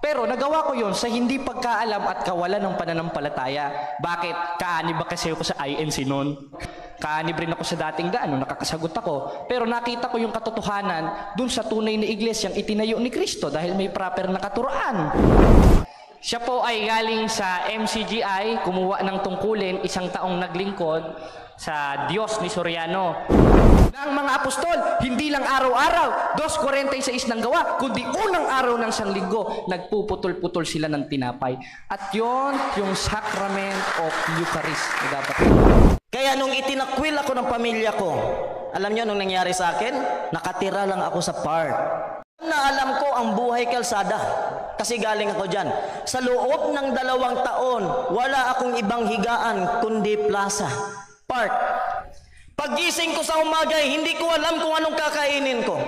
Pero nagawa ko yon sa hindi pagkaalam at kawalan ng pananampalataya. Bakit? Kaanib ba kasi ako sa INC noon? Kaanib rin ako sa dating daan, nakakasagot ako. Pero nakita ko yung katotohanan dun sa tunay na iglesyang itinayo ni Kristo dahil may proper na katuroan. Siya po ay galing sa MCGI, kumuha ng tungkulin, 1 taong naglingkod sa Diyos ni Soriano. Ang mga apostol, hindi lang araw-araw, 2:46 ng gawa, kundi unang araw ng sanlinggo, nagpuputol-putol sila ng tinapay. At yon yung sacrament of Eucharist na dapat. Kaya nung itinakwil ako ng pamilya ko, alam nyo nung nangyari sa akin? Nakatira lang ako sa park. Na alam ko ang buhay kalsada, kasi galing ako dyan. Sa loob ng 2 taon, wala akong ibang higaan kundi plaza, park. Paggising ko sa umaga, hindi ko alam kung anong kakainin ko.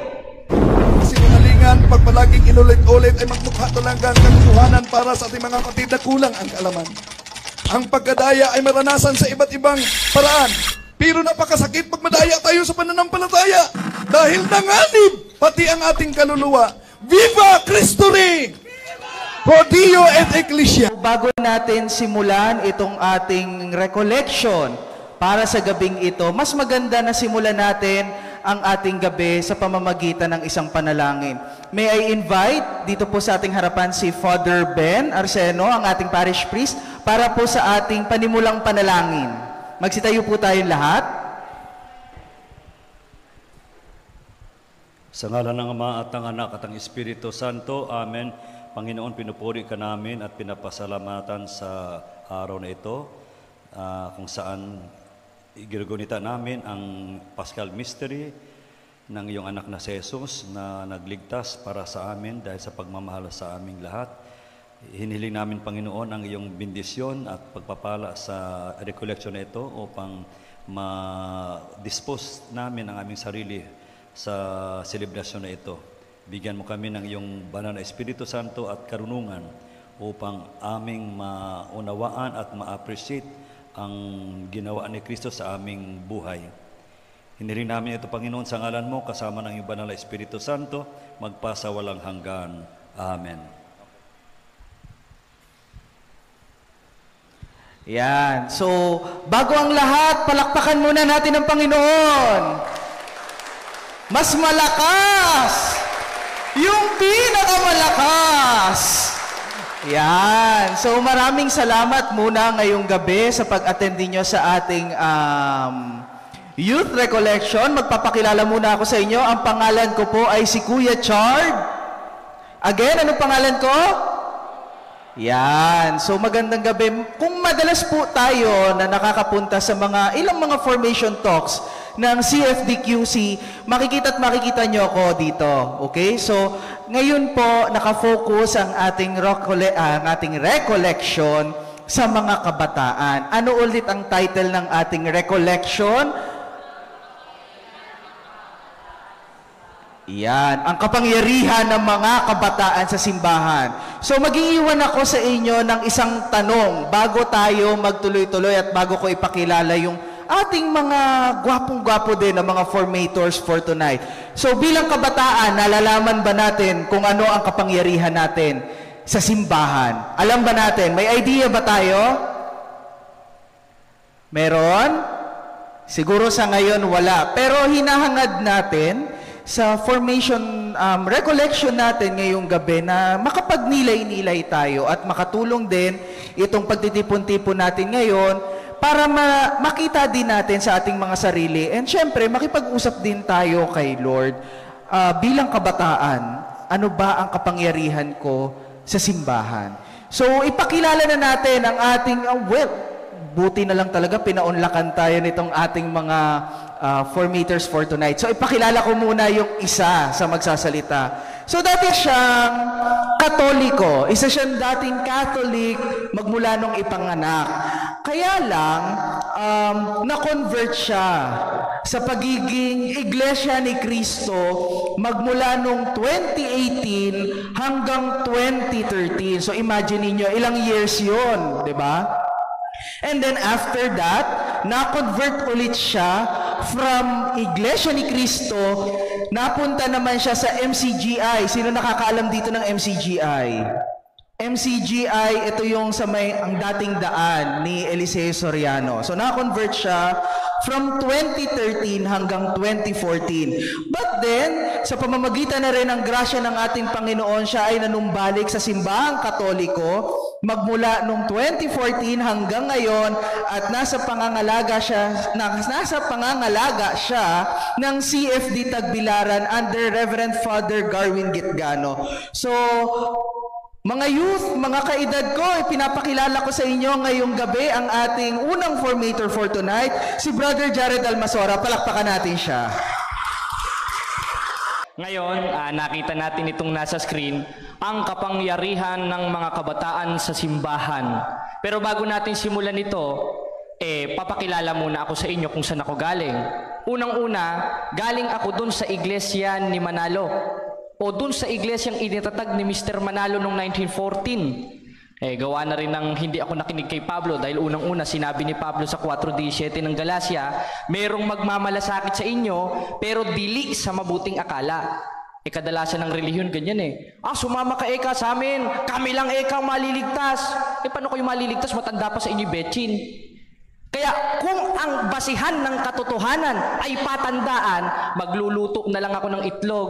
Sinungalingan, pag palaging inulit-ulit ay magmukha talagang katotohanan para sa ating mga kapatid na kulang ang kaalaman. Ang pagkadaya ay maranasan sa iba't ibang paraan. Pero napakasakit pag madaya tayo sa pananampalataya. Dahil nanganib pati ang ating kaluluwa. Viva Cristo Rey! Pro Dio et Ecclesia. Bago natin simulan itong ating recollection para sa gabing ito, mas maganda na simulan natin ang ating gabi sa pamamagitan ng isang panalangin. May I invite dito po sa ating harapan si Father Ben Arseno, ang ating parish priest, para po sa ating panimulang panalangin. Magsitayo po tayong lahat. Sa ngalan ng Ama at ng Anak at ng Espiritu Santo, Amen. Panginoon, pinupuri ka namin at pinapasalamatan sa araw na ito, kung saan igigunita namin ang Paschal Mystery ng iyong anak na si Jesus na nagligtas para sa amin dahil sa pagmamahal sa aming lahat. Hinihiling namin, Panginoon, ang iyong bendisyon at pagpapala sa recollection na ito upang ma-dispose namin ang aming sarili sa selebrasyon na ito. Bigyan mo kami ng iyong banal na Espiritu Santo at karunungan upang aming maunawaan at ma-appreciate ang ginawa ni Kristo sa aming buhay. Hinihiling namin ito, Panginoon, sa ngalan mo, kasama ng iyong banal na Espiritu Santo, magpasa walang hanggan. Amen. Yan. So, bago ang lahat, palakpakan muna natin ang Panginoon. Mas malakas! Yung pinakamalakas! Yan. So, maraming salamat muna ngayong gabi sa pag-attend niyo sa ating youth recollection. Magpapakilala muna ako sa inyo. Ang pangalan ko po ay si Kuya Chard. Again, anong pangalan ko? Yan. So, magandang gabi. Kung madalas po tayo na nakakapunta sa ilang mga formation talks ng CFDQC, makikita nyo ako dito. Okay? So, ngayon po, nakafocus ang ating recollection sa mga kabataan. Ano ulit ang title ng ating recollection? Yan, ang kapangyarihan ng mga kabataan sa simbahan. So mag-iiwan ako sa inyo ng isang tanong bago tayo magtuloy-tuloy at bago ko ipakilala yung ating mga gwapong-gwapo din na mga formators for tonight. So bilang kabataan, nalalaman ba natin kung ano ang kapangyarihan natin sa simbahan? Alam ba natin? May idea ba tayo? Meron? Siguro sa ngayon wala. Pero hinahangad natin sa formation recollection natin ngayong gabi na makapagnilay-nilay tayo at makatulong din itong pagtitipon-tipon natin ngayon para makita din natin sa ating mga sarili and syempre makipag-usap din tayo kay Lord bilang kabataan, ano ba ang kapangyarihan ko sa simbahan? So ipakilala na natin ang ating buti na lang talaga pinaunlakan tayo nitong ating mga formators for tonight. So ipakilala ko muna yung isa sa magsasalita. So dati siyang Katoliko. Isa siyang dating Catholic magmula nung ipanganak. Kaya lang, na-convert siya sa pagiging Iglesia ni Cristo magmula nung 2018 hanggang 2013. So imagine niyo ilang years yun, di ba? And then after that, na-convert ulit siya from Iglesia ni Cristo, napunta naman siya sa MCGI. Sino nakakaalam dito ng MCGI? MCGI, ito yung sa may ang dating daan ni Eliseo Soriano. So na-convert siya from 2013 hanggang 2014. But then, sa pamamagitan na rin ng grasya ng ating Panginoon, siya ay nanumbalik sa simbahang Katoliko magmula noong 2014 hanggang ngayon at nasa pangangalaga siya ng CFD Tagbilaran under Reverend Father Garwin Gitgano. So, mga youth, mga kaedad ko, ipinapakilala ko sa inyo ngayong gabi ang ating unang formator for tonight, si Brother Jared Almasora. Palakpakan natin siya. Ngayon, nakita natin itong nasa screen, ang kapangyarihan ng mga kabataan sa simbahan. Pero bago natin simulan ito, papakilala muna ako sa inyo kung saan ako galing. Unang-una, galing ako dun sa iglesia ni Manalo. O dun sa iglesyang initatag ni Mr. Manalo noong 1914. Gawa na rin ng hindi ako nakinig kay Pablo dahil unang-una sinabi ni Pablo sa 4:17 ng Galacia, merong magmamalasakit sa inyo pero dili sa mabuting akala. Kadalasan ng relihiyon ganyan sumama ka sa amin, kami lang ang maliligtas. Paano kayo maliligtas? Matanda pa sa inyo betchin. Kaya kung ang basihan ng katotohanan ay patandaan, magluluto na lang ako ng itlog.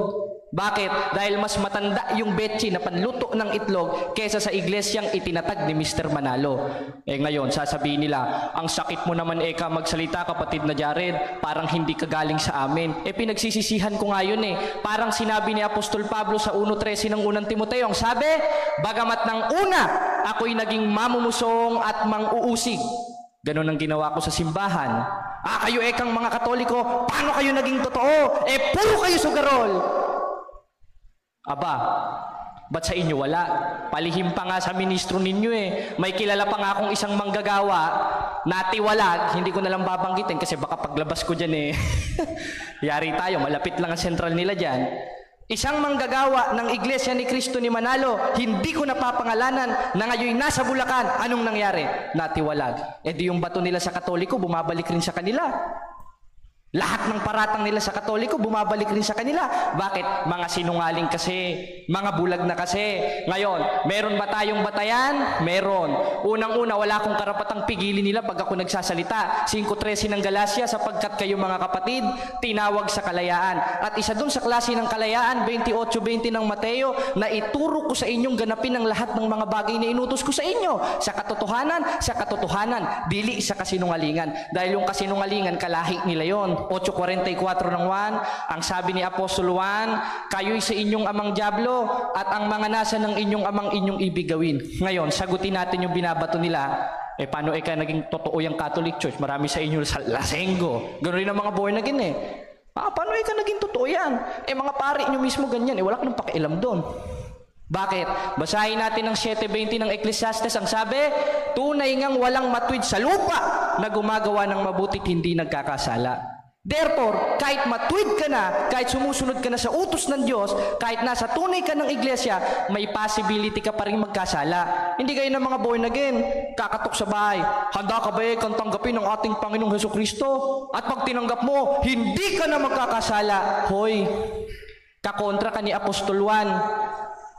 Bakit? Dahil mas matanda yung betchi na panluto ng itlog kesa sa iglesyang itinatag ni Mr. Manalo. Ngayon, sasabihin nila, ang sakit mo naman magsalita kapatid na Jared, parang hindi ka galing sa amin. Pinagsisisihan ko nga yun Parang sinabi ni Apostol Pablo sa 1:13 ng unang Timoteo, ang sabi, bagamat ng una, ako'y naging mamumusong at mang-uusig. Ganon ang ginawa ko sa simbahan. Kayo kang mga Katoliko, paano kayo naging totoo? Puro kayo sugarol. Aba, ba't sa inyo wala? Palihim pa nga sa ministro ninyo May kilala pa nga akong isang manggagawa, natiwalag, hindi ko nalang babanggitin kasi baka paglabas ko dyan yari tayo, malapit lang ang sentral nila dyan. Isang manggagawa ng Iglesia ni Cristo ni Manalo, hindi ko napapangalanan, na ngayon nasa Bulacan. Anong nangyari? Natiwalag. Di yung bato nila sa Katoliko, bumabalik rin sa kanila. Lahat ng paratang nila sa Katoliko, bumabalik rin sa kanila. Bakit? Mga sinungaling kasi, mga bulag na kasi. Ngayon, meron ba tayong batayan? Meron. Unang-una, wala akong karapatang pigilin nila pag ako nagsasalita. 5:13 ng Galacia, sapagkat kayo mga kapatid, tinawag sa kalayaan. At isa dun sa klase ng kalayaan, 28:20 ng Mateo, na ituro ko sa inyong ganapin ang lahat ng mga bagay na inutos ko sa inyo. Sa katotohanan, dili sa kasinungalingan. Dahil yung kasinungalingan, kalahi nila yon. 8:44 ng Juan, ang sabi ni Apostol Juan, kayo'y sa inyong amang dyablo at ang mga nasa ng inyong amang inyong ibig gawin. Ngayon, sagutin natin yung binabato nila. Paano ka naging totoo yung Catholic Church? Marami sa inyo sa lasenggo. Ganoon rin ang mga born again paano ka naging totoo yan? Mga pari nyo mismo ganyan. Wala ka nang pakialam doon. Bakit? Basahin natin ang 7:20 ng Ecclesiastes. Ang sabi, tunay ngang walang matwid sa lupa na gumagawa ng mabutit hindi nagkakasala. Therefore, kahit matwid ka na, kahit sumusunod ka na sa utos ng Diyos, kahit nasa tunay ka ng iglesia, may possibility ka pa rin magkasala. Hindi kayo ng mga born again, kakatok sa bahay. Handa ka ba kang tanggapin ng ating Panginoong Hesukristo? At pag tinanggap mo, hindi ka na magkakasala. Hoy, kakontra ka ni Apostol Juan.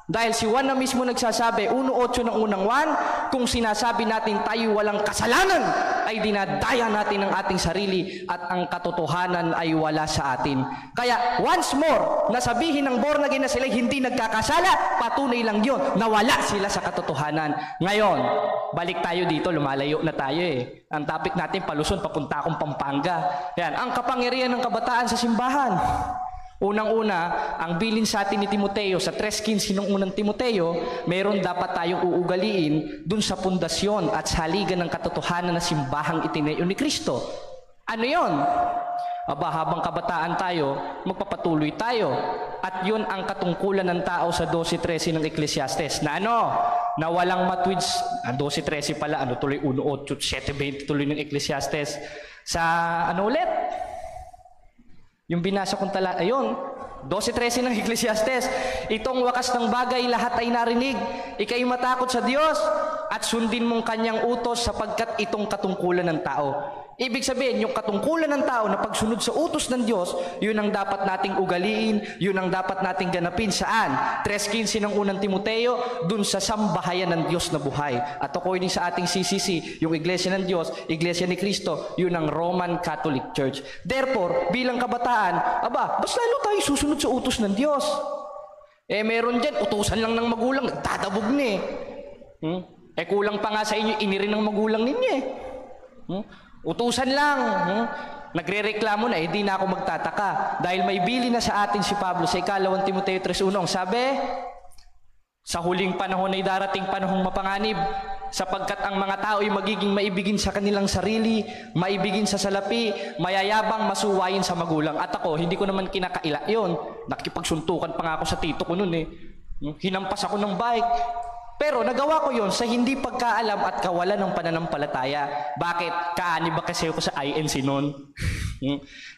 Dahil si Juan na mismo nagsasabi, 1:8 ng unang Juan, kung sinasabi natin tayo walang kasalanan, ay dinadaya natin ang ating sarili at ang katotohanan ay wala sa atin. Kaya once more, nasabihin ng born again na sila hindi nagkakasala, patunay lang yun, nawala sila sa katotohanan. Ngayon, balik tayo dito, lumalayo na tayo Ang topic natin, paluson, papunta akong Pampanga. Yan, ang kapangyarihan ng kabataan sa simbahan. Unang-una, ang bilin sa atin ni Timoteo, sa 3:15 ng unang Timoteo, mayroon dapat tayong uugaliin dun sa pundasyon at saligan ng katotohanan na simbahang itinayo ni Kristo. Ano yon? Habang kabataan tayo, magpapatuloy tayo. At yun ang katungkulan ng tao sa 12:13 ng Ecclesiastes. Na na walang matwid, 12:13 pala, tuloy 1:8, 7:20 tuloy ng Ecclesiastes. Sa ulit? Yung binasa kong ayun, 12:13 ng Ecclesiastes. Itong wakas ng bagay, lahat ay narinig. Ika'y matakot sa Diyos at sundin mong kanyang utos sapagkat itong katungkulan ng tao. Ibig sabihin, yung katungkulan ng tao na pagsunod sa utos ng Diyos, yun ang dapat nating ugaliin, yun ang dapat nating ganapin. Saan? 3:15 ng unang Timoteo, dun sa sambahayan ng Diyos na buhay. At according sa ating CCC, yung Iglesia ng Diyos, Iglesia ni Cristo, yun ang Roman Catholic Church. Therefore, bilang kabataan, mas lalo tayo susunod sa utos ng Diyos. Meron dyan, utusan lang ng magulang, nagdadabog na eh. Kulang pa nga sa inyo, inirin ng magulang ninyo eh. Utusan lang. Nagre-reklamo na, hindi na ako magtataka. Dahil may bili na sa atin si Pablo sa 2 Timoteo 3:1. Sabi, sa huling panahon ay darating panahong mapanganib, sapagkat ang mga tao ay magiging maibigin sa kanilang sarili, maibigin sa salapi, mayayabang, masuwayin sa magulang. At ako, hindi ko naman kinakaila yon. Nakikipagsuntukan pa nga ako sa tito ko noon eh. Hinampas ako ng bike. Pero nagawa ko yon sa hindi pagkaalam at kawalan ng pananampalataya. Bakit? Kaanib ba kasi ako sa INC noon?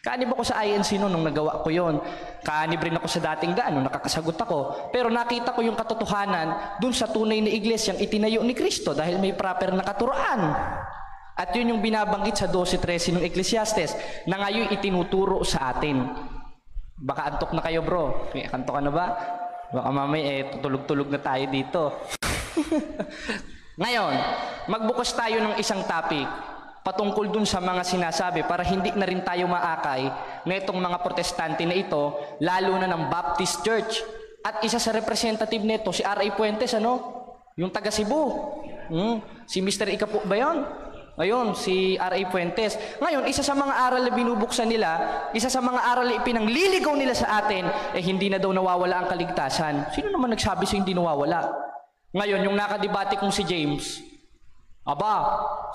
Kaanib ako sa INC noon nung nagawa ko yon. Kaanib rin ako sa dating daan nung nakakasagot ako. Pero nakita ko yung katotohanan dun sa tunay na iglesyang itinayo ni Kristo dahil may proper na katuroan. At yun yung binabanggit sa 12:13 ng Ecclesiastes na ngayon itinuturo sa atin. Baka antok na kayo bro. Antok ka na ba? Baka mamay tutulog-tulog na tayo dito. Ngayon, magbukas tayo ng isang topic patungkol dun sa mga sinasabi para hindi na rin tayo maakay na itong mga protestante na ito, lalo na ng Baptist Church. At isa sa representative nito, si R.A. Puentes, yung taga Cebu. Si Mr. Ikapo ba yun? Ayun, si R.A. Puentes. Ngayon, isa sa mga aral na binubuksan nila, isa sa mga aral na ipinangliligaw nila sa atin, hindi na daw nawawala ang kaligtasan. Sino naman nagsabi sa hindi nawawala? Ngayon, yung nakadebate kong si James,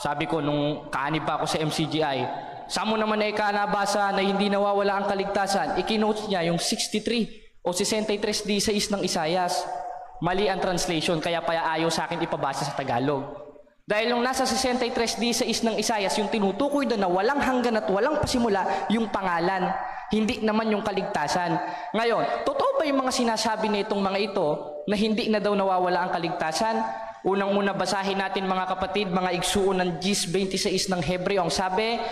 sabi ko nung kaanib pa ako sa MCGI, saan mo naman nabasa na hindi nawawala ang kaligtasan? Ikinotes niya yung 63 o 63:16 ng Isayas. Mali ang translation, kaya ayaw sa akin ipabasa sa Tagalog. Dahil yung nasa 63:16 ng Isayas, yung tinutukoy doon na walang hanggan at walang pasimula, yung pangalan. Hindi naman yung kaligtasan. Ngayon, totoo ba yung mga sinasabi na itong mga ito na hindi na daw nawawala ang kaligtasan? Unang-una basahin natin mga kapatid, mga igsuon ng 10:26 ng Hebreo. Ang sabi,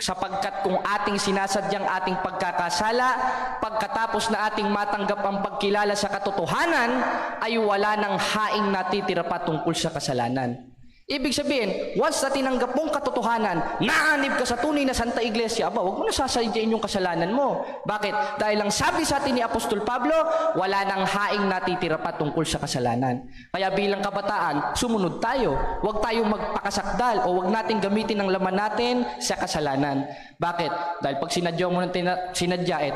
sapagkat kung ating sinasadyang ating pagkakasala, pagkatapos na ating matanggap ang pagkilala sa katotohanan, ay wala ng haing natitira pa tungkol sa kasalanan. Ibig sabihin, once na tinanggap mong katotohanan, naanib ka sa tunay na Santa Iglesia, huwag mo na sasadyain yung kasalanan mo. Bakit? Dahil ang sabi sa atin ni Apostol Pablo, wala nang haing natitira pa tungkol sa kasalanan. Kaya bilang kabataan, sumunod tayo. Huwag tayong magpakasakdal o huwag natin gamitin ang laman natin sa kasalanan. Bakit? Dahil pag sinadya mo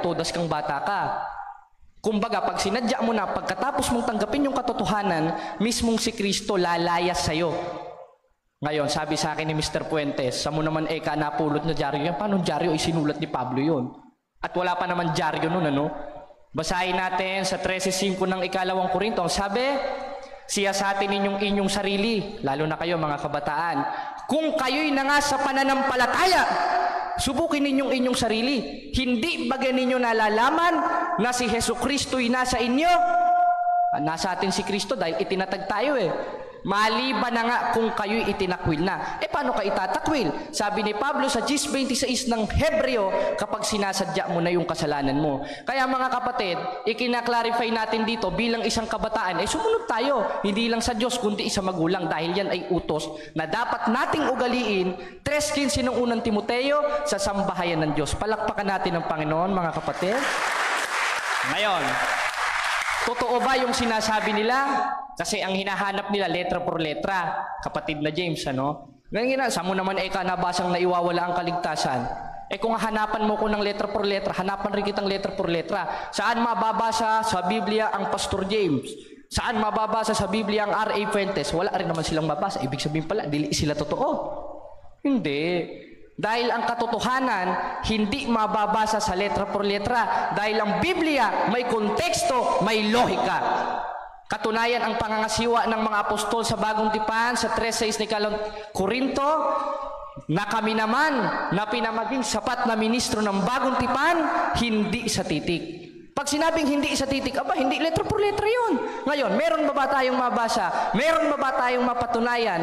todas kang bata ka. Kumbaga, pag sinadya mo na, pagkatapos mong tanggapin yung katotohanan, mismong si Kristo lalayas sa'yo. Ngayon, sabi sa akin ni Mr. Puentes, sa mo naman napulot na dyaryo yan. Paano dyaryo? Isinulat ni Pablo yun. At wala pa naman dyaryo nun, Basahin natin sa 13:5 ng 2 Korinto. Sabi, siyasatin inyong sarili, lalo na kayo mga kabataan. Kung kayo'y nasa pananampalataya, subukin inyong sarili. Hindi ba ninyo nalalaman na si Jesucristo'y nasa inyo? Nasa atin si Kristo dahil itinatag tayo Maliban na nga kung kayo'y itinakwil na. Paano ka itatakwil? Sabi ni Pablo sa 10:26 ng Hebreo, kapag sinasadya mo na yung kasalanan mo. Kaya mga kapatid, ikina-clarify natin dito bilang isang kabataan, sumunod tayo. Hindi lang sa Diyos, kundi sa magulang dahil yan ay utos na dapat nating ugaliin. 3:15 ng unang Timoteo sa sambahayan ng Diyos. Palakpakan natin ang Panginoon, mga kapatid. Ngayon, totoo ba yung sinasabi nila? Kasi ang hinahanap nila, letra por letra. Kapatid na James, Ganyan sa mo naman nabasang naiwawala ang kaligtasan. Kung hanapan mo ko ng letra por letra, hanapan rin kitang letra por letra. Saan mababasa sa Biblia ang Pastor James? Saan mababasa sa Biblia ang R.A. Fuentes? Wala rin naman silang mabasa. Ibig sabihin pala, dili sila totoo. Hindi. Dahil ang katotohanan, hindi mababasa sa letra por letra. Dahil ang Biblia, may konteksto, may lohika. Katunayan, ang pangangasiwa ng mga apostol sa Bagong Tipan sa 3:6 ni Korinto, na kami naman na pinamaging sapat na ministro ng Bagong Tipan, hindi sa titik. Pag sinabing hindi sa titik, aba, hindi letra por letra yun. Ngayon, meron ba tayong mabasa? Meron ba tayong mapatunayan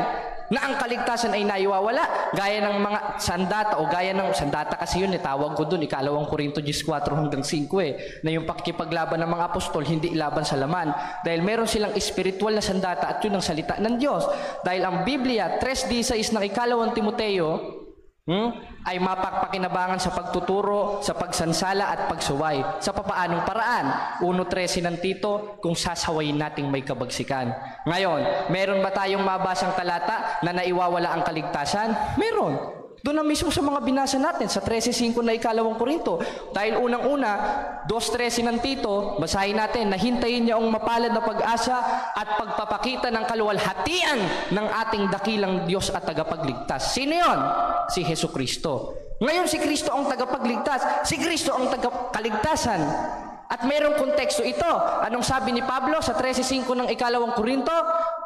na ang kaligtasan ay naiwawala? Gaya ng mga sandata, o gaya ng sandata kasi yun, tawag ko dun, ikalawang Korinto 14 hanggang 5 na yung pakikipaglaban ng mga apostol, hindi laban sa laman. Dahil meron silang espiritual na sandata at yun ang salita ng Diyos. Dahil ang Biblia, 3:16 ng ikalawang Timoteo, ay mapagpakinabangan sa pagtuturo, sa pagsansala at pagsuway. Sa papaanong paraan? 1:13 ng Tito, kung sasawayin nating may kabagsikan. Ngayon, meron ba tayong mabasang talata na naiwawala ang kaligtasan? Meron. Doon na mismo sa mga binasa natin, sa 13:5 na ikalawang Korinto. Dahil unang-una, 2:13 ng Tito, basahin natin, nahintayin niya ang mapalad na pag-asa at pagpapakita ng kaluwalhatian ng ating dakilang Diyos at tagapagligtas. Sino yon? Si Jesucristo. Ngayon si Kristo ang tagapagligtas, si Kristo ang tagakaligtasan. At mayroong konteksto ito. Anong sabi ni Pablo sa 13:5 ng ikalawang Korinto?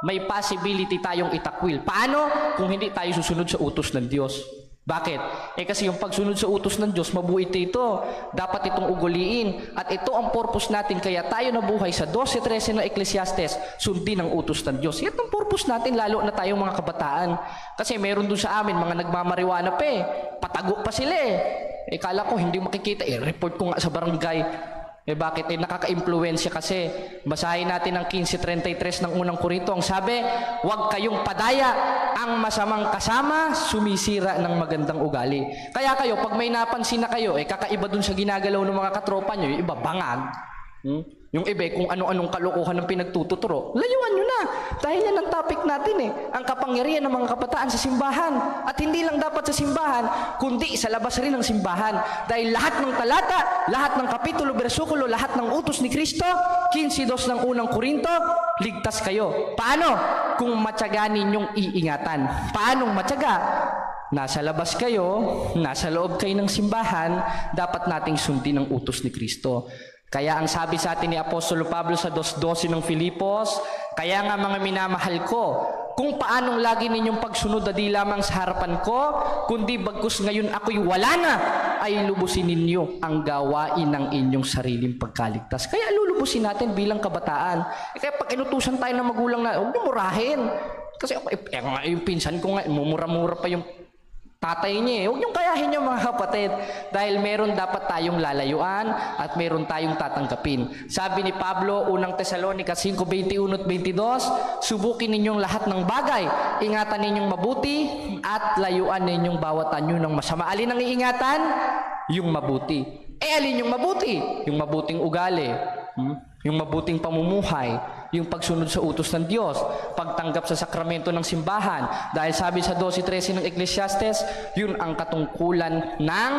May possibility tayong itakwil. Paano? Kung hindi tayo susunod sa utos ng Diyos. Bakit? Kasi yung pagsunod sa utos ng Diyos, mabuti ito. Dapat itong uguliin. At ito ang purpose natin. Kaya tayo nabuhay sa 12:13 ng Ecclesiastes, sundin ang utos ng Diyos. Yan ang purpose natin, lalo na tayong mga kabataan. Kasi meron dun sa amin, mga nagmamariwana pa patago pa sila kala ko hindi makikita. Report ko nga sa barangay. Bakit? Nakaka-impluwensya kasi. Basahin natin ang 15:33 ng unang Korinto. Ang sabi, huwag kayong padaya. Ang masamang kasama, sumisira ng magandang ugali. Kaya kayo, pag may napansin na kayo, kakaiba dun sa ginagalaw ng mga katropa nyo, yung iba, bangag. Yung iba, kung ano-anong kalokohan ng pinagtututuro, layuan nyo na. Dahil yan ang topic natin ang kapangyarihan ng mga kabataan sa simbahan. At hindi lang dapat sa simbahan, kundi sa labas rin ng simbahan. Dahil lahat ng talata, lahat ng kapitulo, bersikulo, lahat ng utos ni Kristo, 15:2 ng unang Korinto, ligtas kayo. Paano? Kung matyaga ninyong iingatan. Paanong matyaga? Nasa labas kayo, nasa loob kayo ng simbahan, dapat nating sundin ang utos ni Kristo. Kaya ang sabi sa atin ni Apostolo Pablo sa 2:12 ng Filipos, kaya nga mga minamahal ko, kung paanong lagi ninyong pagsunod na di lamang sa harapan ko, kundi bagkus ngayon ako'y wala na, ay lubusin ninyo ang gawain ng inyong sariling pagkaligtas. Kaya lulubusin natin bilang kabataan. Kaya pag inutusan tayo ng magulang na, huwag niyo murahin. Kasi yung pinsan ko nga, mumura-mura pa yung tatay niya. Huwag niyong kayahin yung mga kapatid. Dahil meron dapat tayong lalayuan at meron tayong tatanggapin. Sabi ni Pablo, unang Tesalonica 5:21 at 22, subukin ninyong lahat ng bagay. Ingatan ninyong mabuti at layuan ninyong bawat anyo ng masama. Alin ang iingatan? Yung mabuti. Alin yung mabuti? Yung mabuting ugali. Yung mabuting pamumuhay, yung pagsunod sa utos ng Diyos, pagtanggap sa sakramento ng simbahan. Dahil sabi sa 12:13 ng Ecclesiastes, yun ang katungkulan ng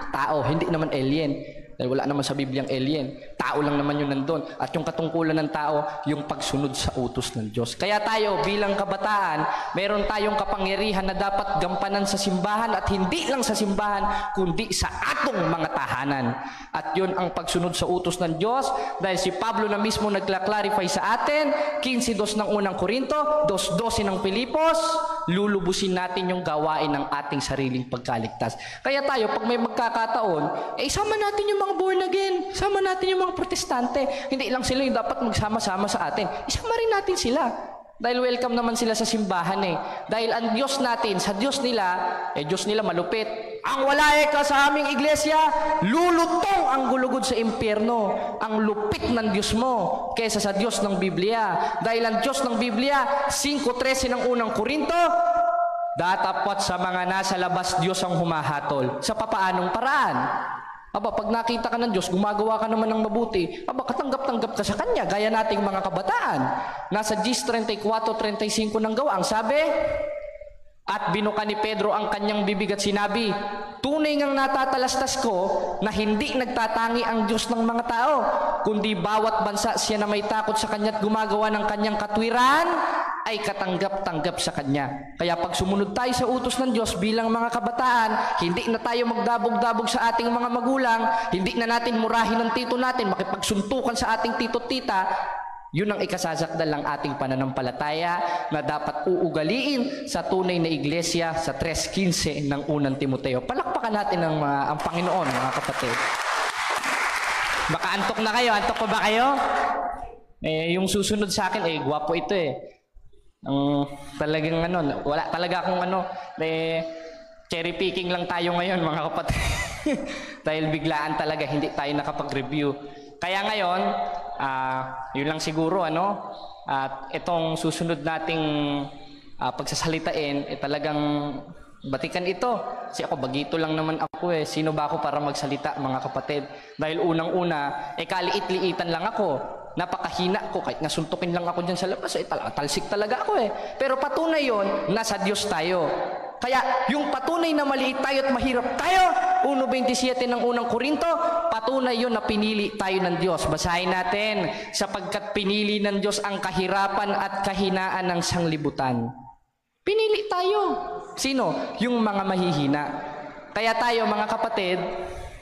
tao, hindi naman alien. Dahil wala naman sa Biblia ang alien. Tao lang naman yun nandun. At yung katungkulan ng tao, yung pagsunod sa utos ng Diyos. Kaya tayo, bilang kabataan, meron tayong kapangyarihan na dapat gampanan sa simbahan at hindi lang sa simbahan, kundi sa atong mga tahanan. At yun ang pagsunod sa utos ng Diyos. Dahil si Pablo na mismo nagkla-clarify sa atin, 15:2 ng unang Korinto, 2:12 ng Filipos, lulubusin natin yung gawain ng ating sariling pagkaligtas. Kaya tayo, pag may magkakataon, isama natin yung mga born again, sama natin yung mga protestante. Hindi lang sila yung dapat magsama-sama sa atin. Isama rin natin sila. Dahil welcome naman sila sa simbahan Dahil ang Diyos natin, sa Diyos nila, Diyos nila malupit. Ang wala ka sa aming iglesia, lulutong ang gulugod sa impyerno. Ang lupit ng Diyos mo kaysa sa Diyos ng Biblia. Dahil ang Diyos ng Biblia, 5:13 ng unang Korinto, datapot sa mga nasa labas Diyos ang humahatol. Sa papaanong paraan? Pag nakita ka ng Diyos, gumagawa ka naman ng mabuti, katanggap-tanggap ka sa Kanya, gaya nating mga kabataan. Nasa Gis 34:35 ng gawa, ang sabi, at binuka ni Pedro ang kanyang bibig at sinabi, tunay ngang natatalastas ko na hindi nagtatangi ang Diyos ng mga tao, kundi bawat bansa siya na may takot sa Kanya at gumagawa ng Kanyang katwiran, ay katanggap-tanggap sa Kanya. Kaya pag sumunod tayo sa utos ng Diyos bilang mga kabataan, hindi na tayo magdabog-dabog sa ating mga magulang, hindi na natin murahin ng tito natin, makipagsuntukan sa ating tito-tita. Yun ang ikasasakdal ng ating pananampalataya na dapat uugaliin sa tunay na iglesia sa 3:15 ng unang Timoteo. Palakpakan natin ang Panginoon, mga kapatid. Baka antok na kayo. Antok pa ba kayo? Yung susunod sa akin, gwapo ito talagang wala talaga akong cherry picking lang tayo ngayon, mga kapatid. Dahil biglaan talaga, hindi tayo nakapag-review. Kaya ngayon, yun lang siguro, at itong susunod nating pagsasalitain, talagang batikan ito. Kasi ako, bagito lang naman ako Sino ba ako para magsalita, mga kapatid? Dahil unang-una, kaliit-liitan lang ako. Napakahina ko, kahit nasuntukin lang ako dyan sa labas, talsik talaga ako Pero patunay yon, nasa Diyos tayo. Kaya yung patunay na maliit tayo at mahirap tayo, 1:27 ng unang Korinto, patunay yon na pinili tayo ng Diyos. Basahin natin, sapagkat pinili ng Diyos ang kahirapan at kahinaan ng sanglibutan. Pinili tayo. Sino? Yung mga mahihina. Kaya tayo, mga kapatid,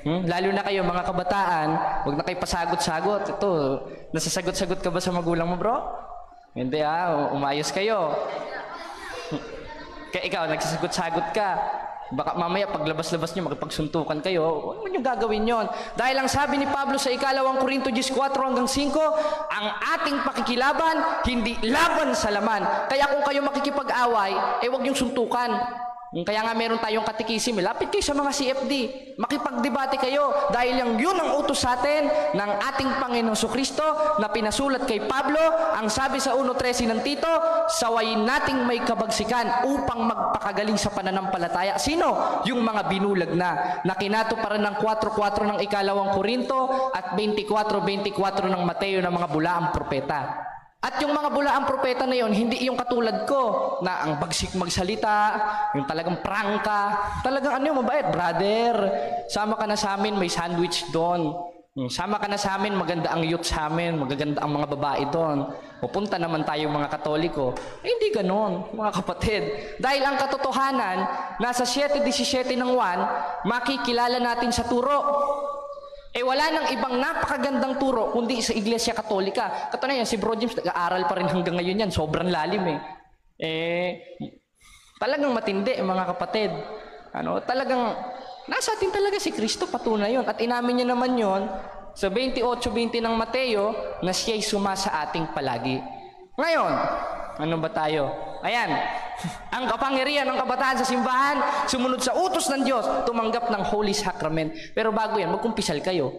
lalo na kayo mga kabataan, huwag na kayo pasagot-sagot. Ito, nasasagot-sagot ka ba sa magulang mo, bro? Hindi umayos kayo. Kaya ikaw, nagsasagot-sagot ka. Baka mamaya paglabas-labas nyo, makipagsuntukan kayo, huwag mo nyo gagawin yon. Dahil ang sabi ni Pablo sa 2 Korinto 14-5, ang ating pakikilaban, hindi laban sa laman. Kaya kung kayo makikipag-away, huwag yung suntukan. Kaya nga meron tayong katikisim, lapit kayo sa mga CFD, makipagdebate kayo, dahil yun ang utos sa atin ng ating Panginoong Kristo na pinasulat kay Pablo. Ang sabi sa 1:13 ng Tito, sawayin nating may kabagsikan upang magpakagaling sa pananampalataya. Sino? Yung mga binulag na kinatuparan ng 4:4 ng 2 Korinto at 24:24 ng Mateo ng mga bulaang propeta. At yung mga bulaang propeta na yon, hindi yung katulad ko, na ang bagsik magsalita, yung talagang prangka, talagang mabait, brother, sama ka na sa amin, may sandwich doon. Sama ka na sa amin, maganda ang youth sa amin, magaganda ang mga babae doon. Pupunta naman tayo mga Katoliko. Hindi ganon, mga kapatid. Dahil ang katotohanan, nasa 7:17 ng 1, makikilala natin sa turo. Wala nang ibang napakagandang turo kundi sa Iglesia Katolika. Katunayan, si Bro James nag-aaral pa rin hanggang ngayon yan. Sobrang lalim talagang matindi, mga kapatid. Talagang nasa atin talaga si Kristo, patunay yun. At inamin niya naman yon sa 28:20 ng Mateo na siya'y sumasa ating palagi. Ngayon, ano ba tayo? Ayan, ang kapangyarihan ng kabataan sa simbahan, sumunod sa utos ng Diyos, tumanggap ng Holy Sacrament. Pero bago yan, magkumpisal kayo.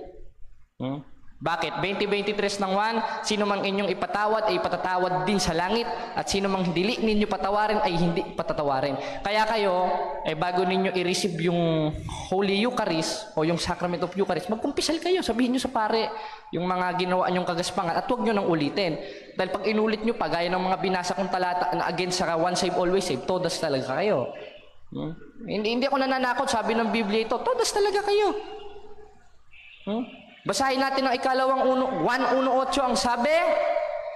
Bakit? 20:23 ng 1, sino mang inyong ipatawad ay ipatatawad din sa langit, at sino mang dili ninyo patawarin ay hindi patatawarin. Kaya kayo, bago ninyo i-receive yung Holy Eucharist o yung Sacrament of Eucharist, magkumpisal kayo, sabihin nyo sa pare yung mga ginawa nyong kagaspangan at huwag nyo nang ulitin. Dahil pag inulit nyo pa, gaya ng mga binasa kong talata na against sa one save, always save, todas talaga kayo. Hindi ako nananakot, sabi ng Biblia ito, todas talaga kayo. Basahin natin ang 1:18 ang sabi,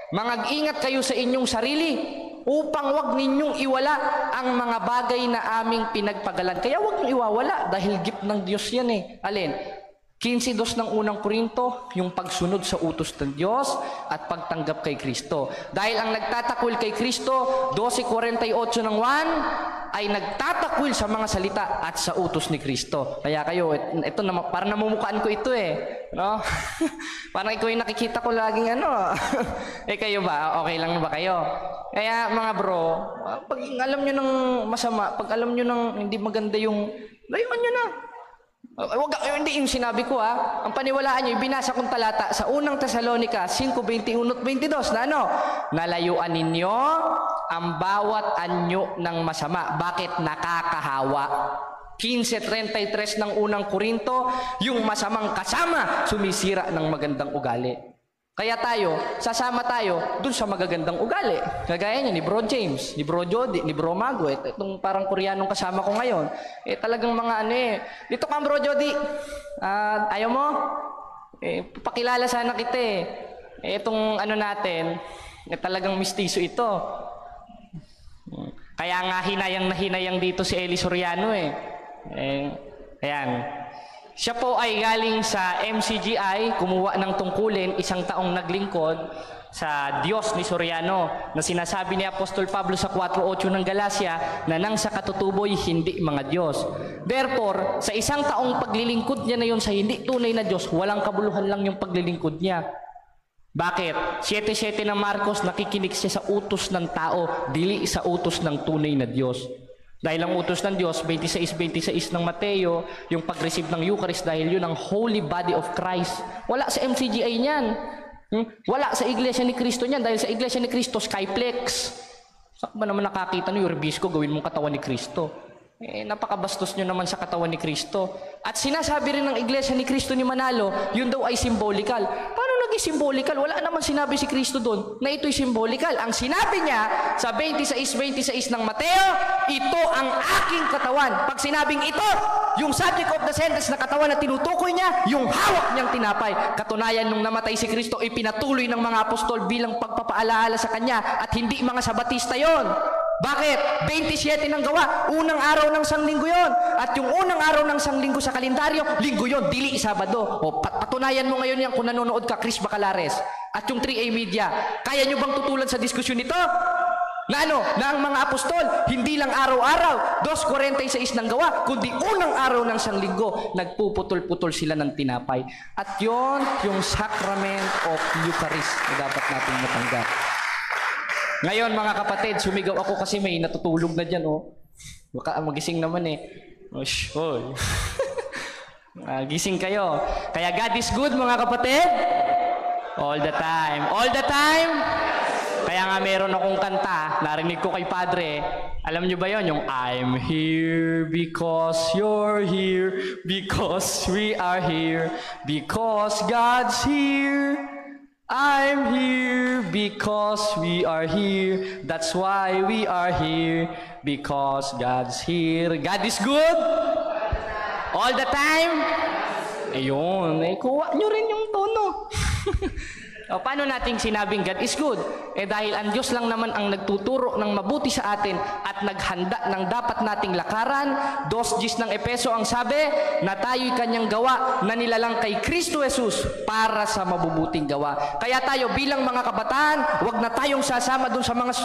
mangag-ingat kayo sa inyong sarili upang wag ninyong iwala ang mga bagay na aming pinagpagalan. Kaya wag niyong iwawala dahil gift ng Diyos yan Alin? 15:2 ng unang Korinto, yung pagsunod sa utos ng Diyos at pagtanggap kay Kristo. Dahil ang nagtatakwil kay Kristo, 12:48 ng 1, ay nagtatakwil sa mga salita at sa utos ni Kristo. Kaya kayo, ito na, parang namumukaan ko ito no? Parang ikaw yung nakikita ko laging kayo ba? Okay lang ba kayo? Kaya mga bro, pag alam nyo ng masama, pag alam nyo ng hindi maganda yung, layuan nyo na. Hindi yung sinabi ko ang paniwalaan nyo, binasa kong talata sa unang Tesalonica 5:21-22 na nalayuan ninyo ang bawat anyo ng masama. Bakit? Nakakahawa. 15:33 ng unang Korinto, yung masamang kasama sumisira ng magandang ugali. Kaya tayo, sasama tayo dun sa magagandang ugali. Kagaya niya ni Bro James, ni Bro Jody, ni Bro Mago. Itong parang Koreanong kasama ko ngayon. Talagang mga Dito ka, Bro Jody. Ayaw mo? Pakilala sana kita Itong natin, talagang mistiso ito. Kaya nga hinayang na hinayang dito si Eli Soriano Ayan. Siya po ay galing sa MCGI, kumuha ng tungkulin, 1 taong naglingkod sa Diyos ni Soriano na sinasabi ni Apostol Pablo sa 4:8 ng Galacia na nang sa katutuboy hindi mga Diyos. Therefore, sa 1 taong paglilingkod niya na yon sa hindi tunay na Diyos, walang kabuluhan lang yung paglilingkod niya. Bakit? 7:7 ng Marcos, nakikinig siya sa utos ng tao, dili sa utos ng tunay na Diyos. Dahil ang utos ng Diyos, 26:26 ng Mateo, yung pag-receive ng Eucharist dahil yun ang Holy Body of Christ. Wala sa MCGI niyan. Wala sa Iglesia ni Cristo niyan dahil sa Iglesia ni Cristo, Skyplex. Saan ba naman nakakita nyo yung Rebisco, gawin mong katawan ni Cristo? Napakabastos nyo naman sa katawan ni Cristo. At sinasabi rin ng Iglesia ni Cristo ni Manalo, yun daw ay symbolical. Paano naging symbolical? Wala naman sinabi si Cristo doon na ito'y symbolical. Ang sinabi niya sa 26:26 ng Mateo, ito ang aking katawan. Pag sinabing ito, yung subject of the sentence na katawan na tinutukoy niya, yung hawak niyang tinapay. Katunayan nung namatay si Cristo, ipinatuloy ng mga apostol bilang pagpapaalaala sa kanya at hindi mga Sabatista yon. Bakit? 27 ng Gawa, unang araw ng Sanglinggo yon. At yung unang araw ng Sanglinggo sa kalendaryo, linggo yon, dili Sabado. O patunayan mo ngayon yan kung nanonood ka, Chris Bacalares. At yung 3A Media, kaya nyo bang tutulan sa diskusyon nito? Na ang mga apostol, hindi lang araw-araw, 2:46 ng Gawa, kundi unang araw ng Sanglinggo, nagpuputol-putol sila ng tinapay. At yon yung Sacrament of Eucharist na dapat natin matanggap. Ngayon mga kapatid, sumigaw ako kasi may natutulog na dyan, oh. Baka magising naman eh. Oy. Gising kayo. Kaya God is good mga kapatid. All the time. All the time. Kaya nga meron akong kanta, narinig ko kay Padre. Alam nyo ba yon? Yung I'm here because you're here, because we are here, because God's here. I'm here because we are here. That's why we are here, because God's here. God is good all the time. Ayun, kuha nyo rin yung tono. O, paano nating sinabing God is good? Dahil ang Diyos lang naman ang nagtuturo ng mabuti sa atin at naghanda ng dapat nating lakaran. 2:10 ng Epeso ang sabi na tayo'y kanyang gawa na nilalang kay Kristo Jesus para sa mabubuting gawa. Kaya tayo bilang mga kabataan, wag na tayong sasama dun sa mga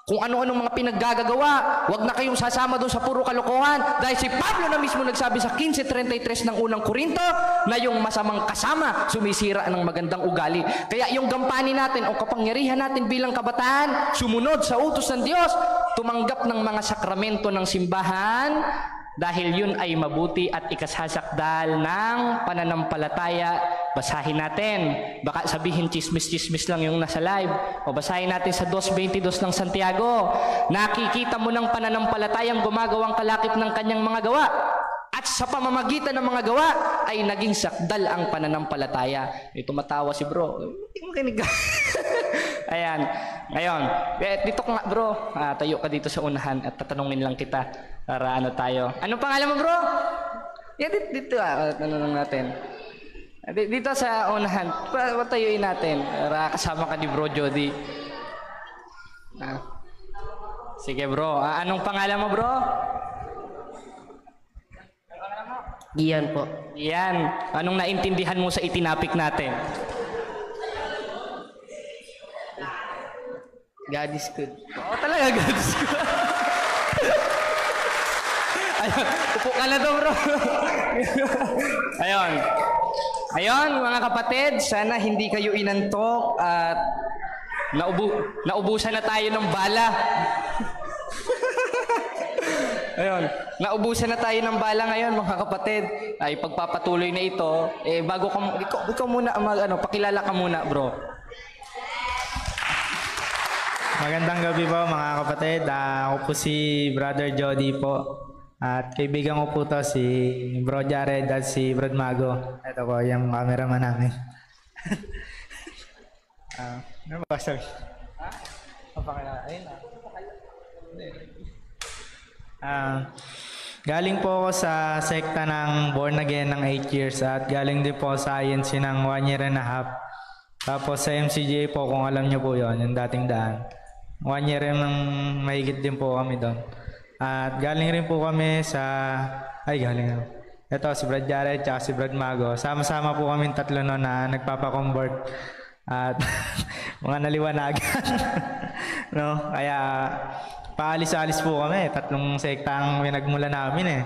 kung ano-anong mga pinaggagawa. Huwag na kayong sasama doon sa puro kalokohan. Dahil si Pablo na mismo nagsabi sa 15:33 ng unang Korinto na yung masamang kasama sumisira ng magandang ugali. Kaya yung gampanin natin o kapangyarihan natin bilang kabataan, sumunod sa utos ng Diyos, tumanggap ng mga sakramento ng simbahan, dahil yun ay mabuti at ikasasakdal ng pananampalataya. Basahin natin. Baka sabihin chismis-chismis lang yung nasa live. O basahin natin sa 2:22 ng Santiago. Nakikita mo ng pananampalatayang gumagawang kalakip ng kanyang mga gawa. At sa pamamagitan ng mga gawa ay naging sakdal ang pananampalataya. Tumatawa si bro. Hindi mo kinig. Ayan. Ngayon, dito ka nga bro. Tayo ka dito sa unahan at tatanungin lang kita para tayo. Anong pangalan mo bro? Dito tanong natin. Dito sa unahan. Patayuin natin. Para kasama ka ni bro Jody. Sige bro. Anong pangalan mo bro? Iyan po. Iyan. Anong naintindihan mo sa itinapik natin? God is good. Oo talaga, God is good. Ayun, upo ka na doon bro. Ayun. Ayun mga kapatid, sana hindi kayo inantok at naubusan na tayo ng bala. Ayun, naubusan na tayo ng bala ngayon mga kapatid. Ay pagpapatuloy na ito, bago ikaw muna pakilala ka muna bro. Magandang gabi po mga kapatid. Ako po si Brother Jody po. At kaibigan ko po to si Bro Jared at si Brad Mago. Ito po yung cameraman namin. Ano ba sabi? Galing po ako sa sekta ng Born Again ng 8 years at galing din po sa INC ng 1 year and a half. Tapos sa MCGA po, kung alam nyo po yon, yung dating daan. 1 year and mahigit din po kami doon. At galing rin po kami sa... ito si Brad Jared at si Brad Mago. Sama-sama po kami tatlo no na nagpapa-convert at mga naliwanagan. No? Kaya paalis-alis po kami. Tatlong sektang pinagmula namin eh.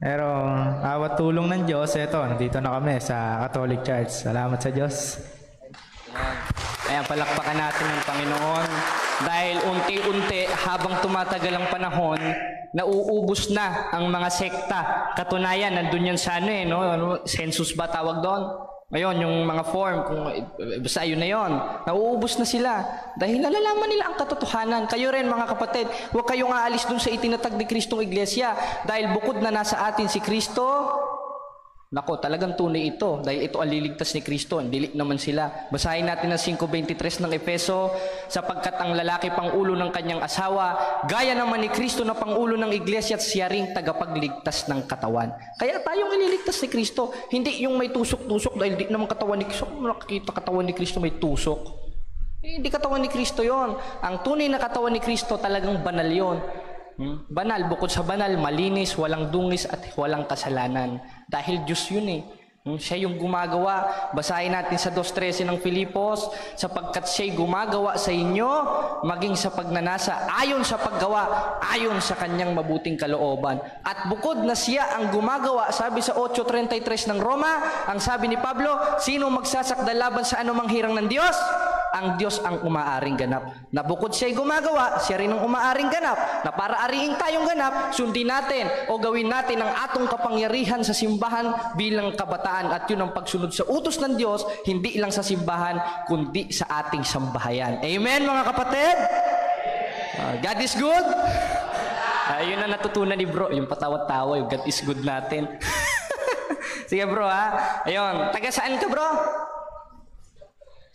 Pero awat tulong ng Diyos, ito, nandito na kami sa Catholic Church. Salamat sa Diyos. Ayan, palakpakan natin ng Panginoon. Dahil unti-unti, habang tumatagal ang panahon, nauubos na ang mga sekta. Katunayan, nandun yan sa census ba tawag doon? Ngayon, yung mga form, basta yun na yun, nauubos na sila. Dahil nalalaman nila ang katotohanan. Kayo rin, mga kapatid, huwag kayong aalis dun sa itinatag ni Kristong Iglesia. Dahil bukod na nasa atin si Kristo, nako, talagang tunay ito. Dahil ito ang liligtas ni Kristo. Dili naman sila. Basahin natin ang 5:23 ng Efeso. Sapagkat ang lalaki pangulo ng kanyang asawa, gaya naman ni Kristo na pangulo ng iglesia at siya ring tagapagligtas ng katawan. Kaya tayong ililigtas ni Kristo. Hindi yung may tusok-tusok dahil di naman katawan ni Kristo. Nakikita katawan ni Kristo may tusok. Hindi katawan ni Kristo yon. Ang tunay na katawan ni Kristo talagang banal yon. Banal, bukod sa banal, malinis, walang dungis at walang kasalanan. Dahil Diyos yun eh. Siya yung gumagawa. Basahin natin sa 2:13 ng Filipos, sapagkat siya'y gumagawa sa inyo, maging sa pagnanasa, ayon sa paggawa, ayon sa kanyang mabuting kalooban. At bukod na siya ang gumagawa, sabi sa 8:33 ng Roma, ang sabi ni Pablo, sino magsasakdal laban sa anumang hirang ng Diyos? Ang Diyos ang umaaring ganap. Na bukod siya'y gumagawa, siya rin ang umaaring ganap. Na para ariing tayong ganap, sundin natin o gawin natin ang atong kapangyarihan sa simbahan bilang kabataan. At yun ang pagsunod sa utos ng Diyos, hindi lang sa simbahan, kundi sa ating sambahayan. Amen, mga kapatid? God is good? Yun ang natutunan ni bro, yung patawat-tawa, yung God is good natin. Sige bro ha. Ayun, taga saan ka bro?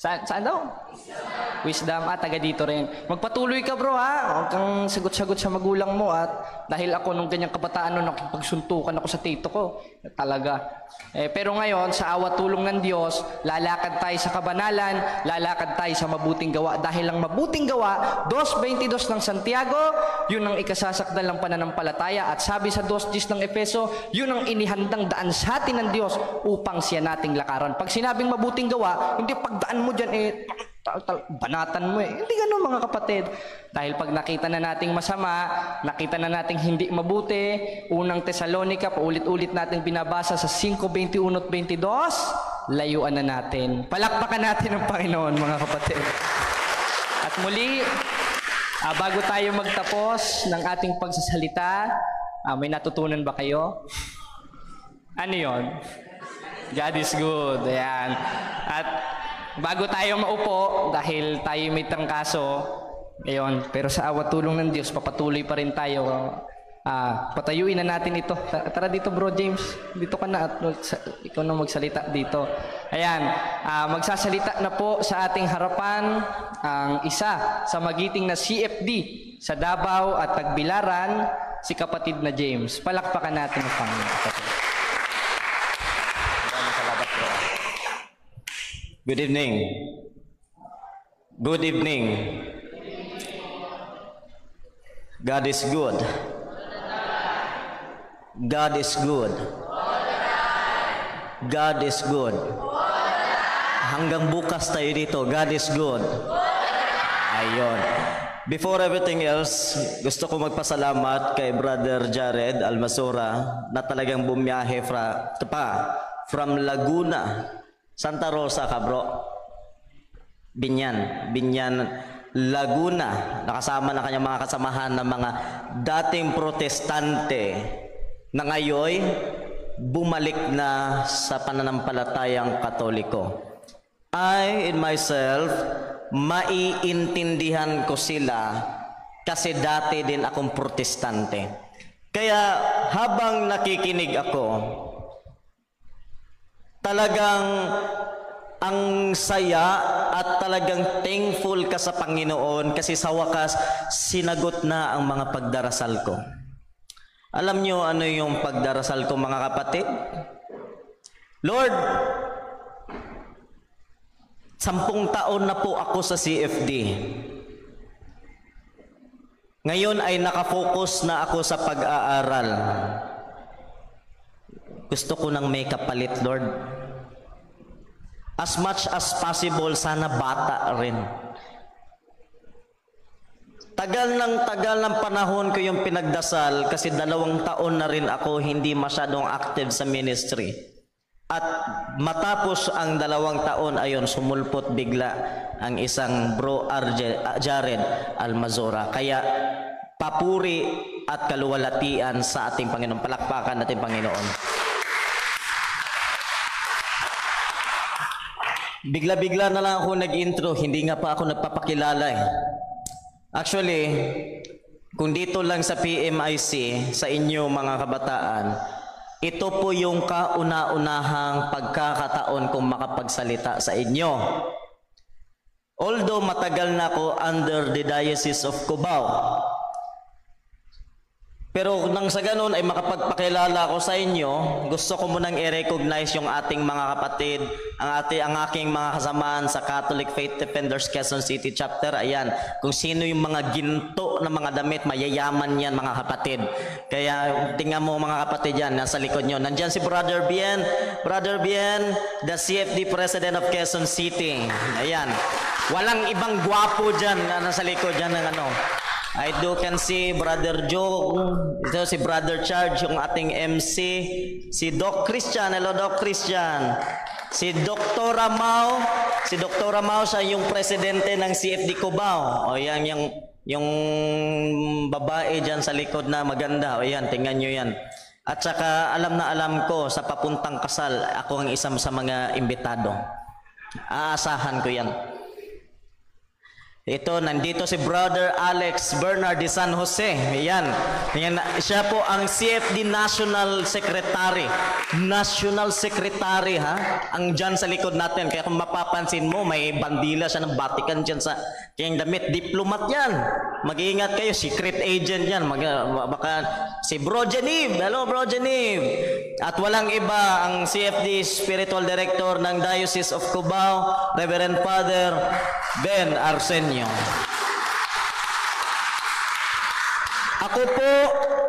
Saan daw? Wisdom. Taga dito rin. Magpatuloy ka bro ha. Huwag kang sagot-sagot sa magulang mo at dahil ako nung ganyang kabataan nung nakipagsuntukan ako sa tito ko. Talaga. Pero ngayon, sa awa tulong ng Diyos, lalakad tayo sa kabanalan, lalakad tayo sa mabuting gawa. Dahil ang mabuting gawa, 2:22 ng Santiago, yun ang ikasasakdal ng pananampalataya. At sabi sa 2:10 ng Efeso, yun ang inihandang daan sa atin ng Diyos upang siya nating lakaran. Pag sinabing mabuting gawa, hindi pagdaan mo dyan banatan mo Hindi ganun mga kapatid. Dahil pag nakita na nating masama, nakita na nating hindi mabuti, unang Tesalonica, paulit-ulit nating binabasa sa 5:21 at 22, layuan na natin. Palakpakan natin ang Panginoon mga kapatid. At muli, bago tayo magtapos ng ating pagsasalita, may natutunan ba kayo? Ano yon? God is good. Ayan. At bago tayo maupo, dahil tayo may trangkaso, ayun, pero sa awa tulong ng Diyos, papatuloy pa rin tayo. Patayuin na natin ito. Tara dito bro James, dito ka na at ikaw na magsalita dito. Ayan, magsasalita na po sa ating harapan ang isa sa magiting na CFD sa Davao at Tagbilaran, si kapatid na James. Palakpakan natin ang Panginoon. Good evening. Good evening. God is good. God is good. God is good. Hanggang bukas tayo dito. God is good. Ayun. Before everything else, gusto ko magpasalamat kay Brother Jared Almasura na talagang bumiyahe from Laguna, Santa Rosa ka bro. Binyan, Laguna. Nakasama na kanyang mga kasamahan ng mga dating protestante na ngayon bumalik na sa pananampalatayang Katoliko. I in myself, maiintindihan ko sila kasi dati din akong protestante. Kaya habang nakikinig ako, talagang ang saya at talagang thankful ka sa Panginoon kasi sa wakas sinagot na ang mga pagdarasal ko. Alam nyo ano yung pagdarasal ko mga kapatid? Lord, 10 taon na po ako sa CFD. Ngayon ay nakafocus na ako sa pag-aaral. gusto ko nang may kapalit, Lord. As much as possible, sana bata rin. Tagal ng panahon ko yung pinagdasal kasi 2 taon na rin ako hindi masyadong active sa ministry. At matapos ang 2 taon, ayon, sumulpot bigla ang isang bro Jared Almazora. Kaya papuri at kaluwalhatian sa ating Panginoon. Palakpakan natin, Panginoon. Bigla-bigla na lang ako nag-intro, hindi nga pa ako nagpapakilala eh. Actually, kung dito lang sa PMIC, sa inyo mga kabataan, ito po yung kauna-unahang pagkakataon kong makapagsalita sa inyo. Although matagal na ako under the Diocese of Cubao, pero nang sa ganun ay makapagpakilala ko sa inyo, gusto ko munang i-recognize yung ating mga kapatid, ang aking mga kasamaan sa Catholic Faith Defenders Quezon City Chapter. Ayan, kung sino yung mga ginto na mga damit, mayayaman yan mga kapatid. Kaya tingnan mo mga kapatid yan, nasa likod nyo. Nandyan si Brother Bien, the CFD President of Quezon City. Ayan, walang ibang gwapo dyan na nasa likod dyan ng ano. I do can see Brother Joe, ito si Brother Charge, yung ating MC, si Doc Christian, hello Doc Christian, si Dr. Ramao, siya yung presidente ng CFD Cubao. O yan, yung babae dyan sa likod na maganda, o yan, tingnan nyo yan. At saka alam na alam ko sa papuntang kasal, ako ang isang sa mga imbitado. Aasahan ko yan. Ito, nandito si Brother Alex Bernard de San Jose. Ayan. Siya po ang CFD National Secretary. National Secretary, ha? Ang dyan sa likod natin. Kaya kung mapapansin mo, may bandila siya ng Vatican dyan sa kanyang damit. Diplomat yan. Mag-iingat kayo. Secret agent yan. Baka si Bro Geneve. Hello, Bro Geneve. At walang iba, ang CFD Spiritual Director ng Diocese of Cubao, Reverend Father Ben Arsenio. Ako po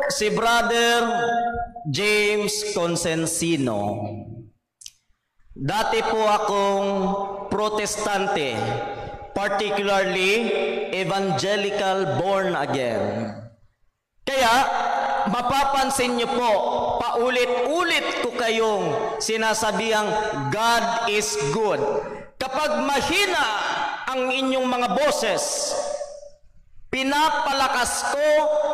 si Brother James Consensino. Dati po akong protestante, particularly evangelical born again. Kaya mapapansin niyo po, paulit-ulit ko kayong sinasabihang God is good. Kapag mahina ang inyong mga boses, pinapalakas ko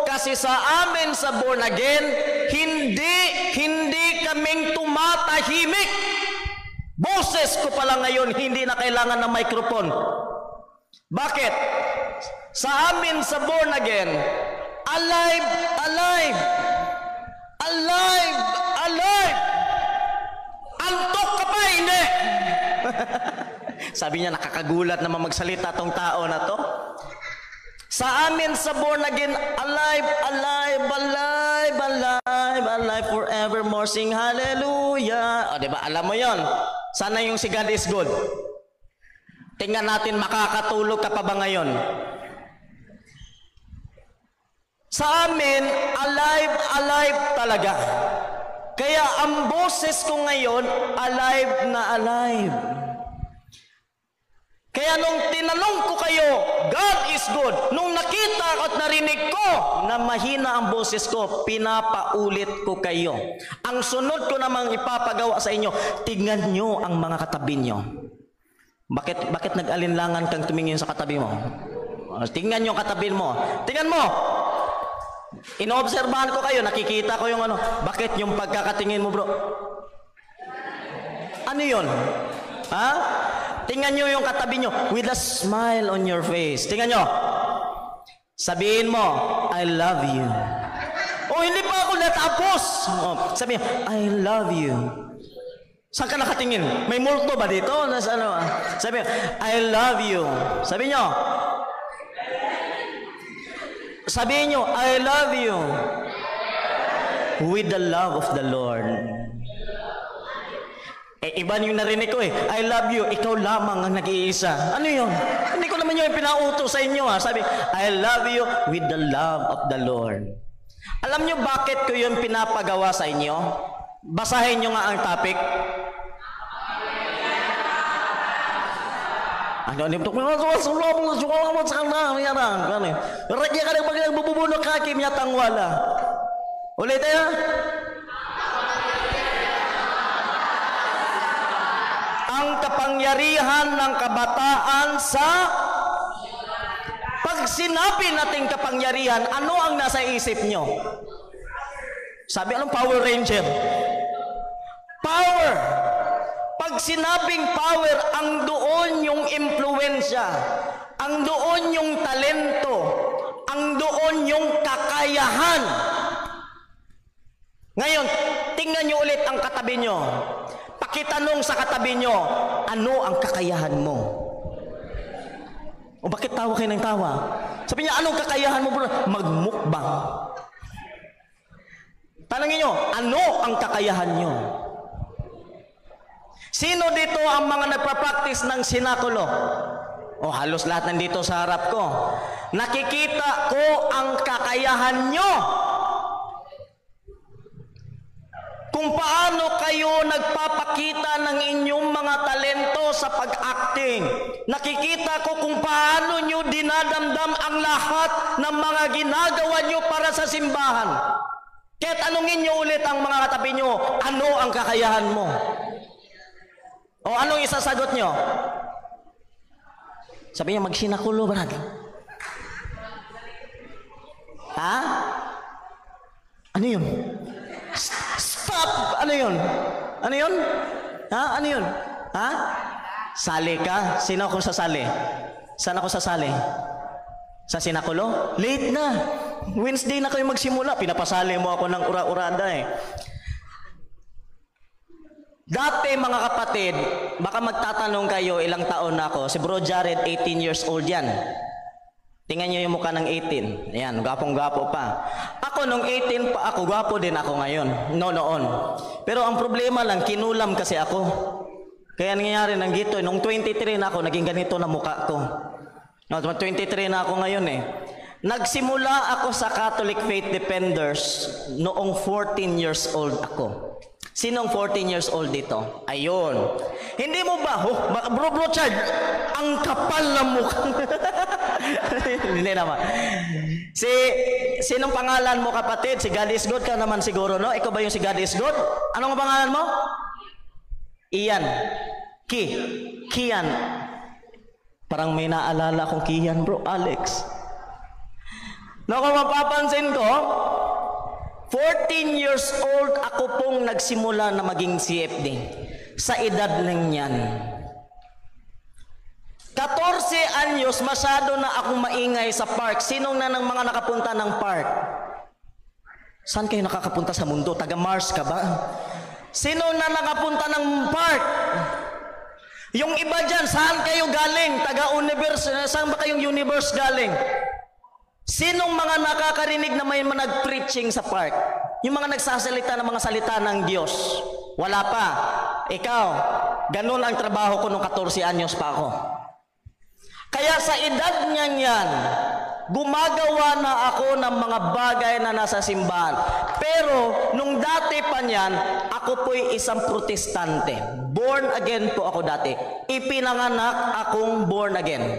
kasi sa amin sa born again, hindi kaming tumatahimik. Boses ko pala ngayon, hindi na kailangan ng microphone. Bakit? Sa amin sa born again, alive, alive, alive, alive. Antok ka pa, hindi? Sabi niya, nakakagulat naman magsalita tong tao na to. Sa amin sa born again, alive, alive, alive, alive, alive, forevermore, sing hallelujah. O, diba? Alam mo yon. Sana yung si God is good. Tingnan natin, makakatulog ka pa ba ngayon? Sa amin, alive, alive talaga. Kaya ang boses ko ngayon, alive na alive. Kaya nung tinanong ko kayo, God is good, nung nakita at narinig ko na mahina ang boses ko, pinapaulit ko kayo. Ang sunod ko namang ipapagawa sa inyo, tingnan nyo ang mga katabi nyo. Bakit nag-alinlangan kang tumingin sa katabi mo? Tingnan nyo ang katabi mo. Tingnan mo! Inoobserbahan ko kayo, nakikita ko yung ano. Bakit yung pagkakatingin mo, bro? Ano yun? Ha? Tingnan nyo yung katabi nyo with a smile on your face. Tingnan nyo. Sabihin mo, I love you. Oh, hindi pa ako natapos. Oh, sabihin, I love you. Saan ka nakatingin? May multo ba dito? Sabihin, I love you. Sabihin nyo. Sabihin nyo, I love you. With the love of the Lord. Iba yung narinig ko I love you, ikaw lamang ang nag-iisa. Ano yun? Hindi ko naman yung pinautos sa inyo Sabi, I love you with the love of the Lord. Alam nyo bakit ko yung pinapagawa sa inyo? Basahin nyo nga ang topic. Ano ni to? Salamat sa kanila. Yan. Radya ka nang magbubuno kakim yatang wala. Ulit tayo. Ang kapangyarihan ng kabataan sa pag sinabi nating kapangyarihan, ano ang nasa isip nyo? Sabi, anong Power Ranger? Power! Pag sinabing power, ang doon yung impluensya, ang doon yung talento, ang doon yung kakayahan. Ngayon, tingnan nyo ulit ang katabi nyo. Pakitanong sa katabi nyo, ano ang kakayahan mo? O bakit tawa kayo ng tawa? Sabi niya, anong kakayahan mo bro? Magmukbang. Tanangin nyo, ano ang kakayahan nyo? Sino dito ang mga nagpa-practice ng sinakulo? O halos lahat nandito sa harap ko. Nakikita ko ang kakayahan nyo. Kung paano kayo nagpapakita ng inyong mga talento sa pag-acting. Nakikita ko kung paano nyo dinadamdam ang lahat ng mga ginagawa nyo para sa simbahan. Kaya't tanungin nyo ulit ang mga katabi nyo, ano ang kakayahan mo? O anong isasagot nyo? Sabi niya, magsinakulo, brad. Ha? Ano yun? Stop! Ano yun? Ano yun? Ha? Ano yun? Ha? Sali ka? Sino ako sasali? Saan ako sasali? Sa sinakulo? Late na. Wednesday na kayo magsimula. Pinapasali mo ako ng ura-urada eh. Dati mga kapatid, baka magtatanong kayo ilang taon na ako. Si Bro Jared, 18 years old yan. Tingnan nyo yung mukha ng 18. Ayan, gapong-gapo pa. Ako nung 18 pa ako, gwapo din ako ngayon. Noon. Pero ang problema lang, kinulam kasi ako. Kaya nangyayari ng gito, nung 23 na ako, naging ganito na mukha ko. No, 23 na ako ngayon eh. Nagsimula ako sa Catholic Faith Defenders noong 14 years old ako. Sinong 14 years old dito? Ayun. Hindi mo ba? Bro Chad, ang kapal na mukha. Hindi naman. Sinong pangalan mo kapatid? Si God is good ka naman siguro, no? Ikaw ba yung si God is good? Anong pangalan mo? Ian. Kian. Parang may naalala akong Kian, bro. Alex. No, kung mapapansin ko, 14 years old ako pong nagsimula na maging CFD. Sa edad ng yan. 14 anyos, masyado na akong maingay sa park. Sinong na ng mga nakapunta ng park? Saan kayo nakakapunta sa mundo? Taga Mars ka ba? Sino na nakapunta ng park? Yung iba dyan, saan kayo galing? Taga universe, saan ba kayong universe galing? Sinong mga nakakarinig na may nag-preaching sa park? Yung mga nagsasalita ng mga salita ng Diyos. Wala pa. Ikaw, ganun ang trabaho ko nung 14 anyos pa ako. Kaya sa edad niyan yan, gumagawa na ako ng mga bagay na nasa simbahan. Pero nung dati pa niyan, ako po'y isang protestante. Born again po ako dati. Ipinanganak akong born again.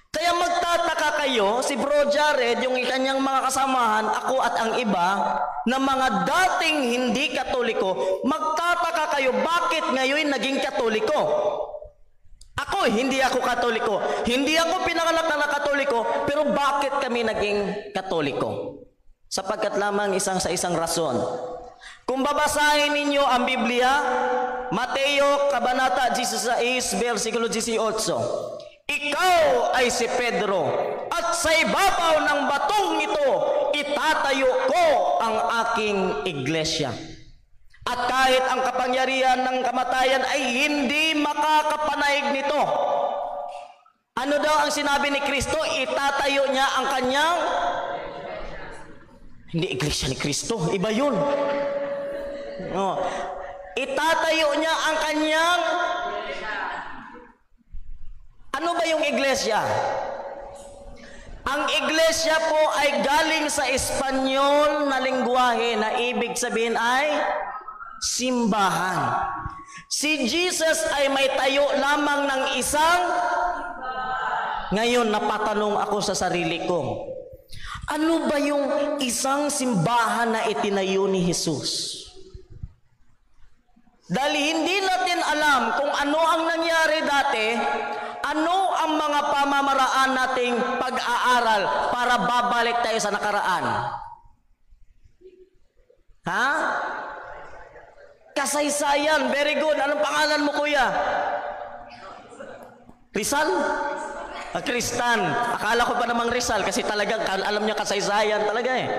Kaya magtataka kayo, si Bro Jared, yung kanyang mga kasamahan, ako at ang iba, na mga dating hindi Katoliko, magtataka kayo, bakit ngayon naging Katoliko? Ako, hindi ako Katoliko. Hindi ako pinanganak na Katoliko, pero bakit kami naging Katoliko? Sapagkat lamang isang rason. Kung babasahin ninyo ang Biblia, Mateo, Kabanata 16, versikulo 18, ikaw ay si Pedro, at sa ibabaw ng batong ito, itatayo ko ang aking iglesia. At kahit ang kapangyarihan ng kamatayan ay hindi makakapanaig nito. Ano daw ang sinabi ni Kristo? Itatayo niya ang kanyang... Hindi iglesia ni Kristo, iba yun. No. Itatayo niya ang kanyang... Ano ba yung iglesia? Ang iglesia po ay galing sa Espanyol na lengguwahe na ibig sabihin ay simbahan. Si Jesus ay may tayo lamang ng isang. Ngayon, napatanong ako sa sarili ko, ano ba yung isang simbahan na itinayo ni Jesus? Dahil hindi natin alam kung ano ang nangyari dati, ano ang mga pamamaraan nating pag-aaral para babalik tayo sa nakaraan. Ha? Kasaysayan. Very good. Anong pangalan mo, kuya? Rizal? Kristan. Akala ko pa namang Rizal kasi talagang alam niya kasaysayan talaga eh.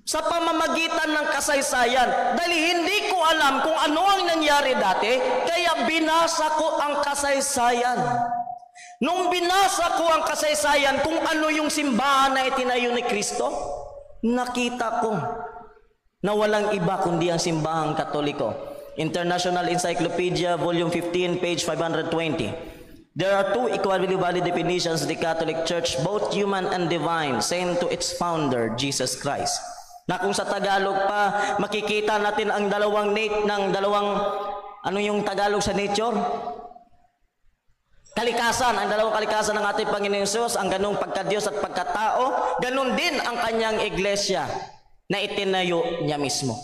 Sa pamamagitan ng kasaysayan, dahil hindi ko alam kung ano ang nangyari dati, kaya binasa ko ang kasaysayan. Nung binasa ko ang kasaysayan kung ano yung simbahan na itinayo ni Kristo, nakita ko na walang iba kundi ang simbahang Katoliko. International Encyclopedia, Volume 15, page 520. There are two equally valid definitions of the Catholic Church, both human and divine, sent to its founder, Jesus Christ. Na kung sa Tagalog pa, makikita natin ang dalawang ano yung Tagalog sa nature? Kalikasan, ang dalawang kalikasan ng ating Panginoon Hesus, ang ganung pagka-Diyos at pagkatao, ganun din ang kanyang iglesia na itinayo niya mismo.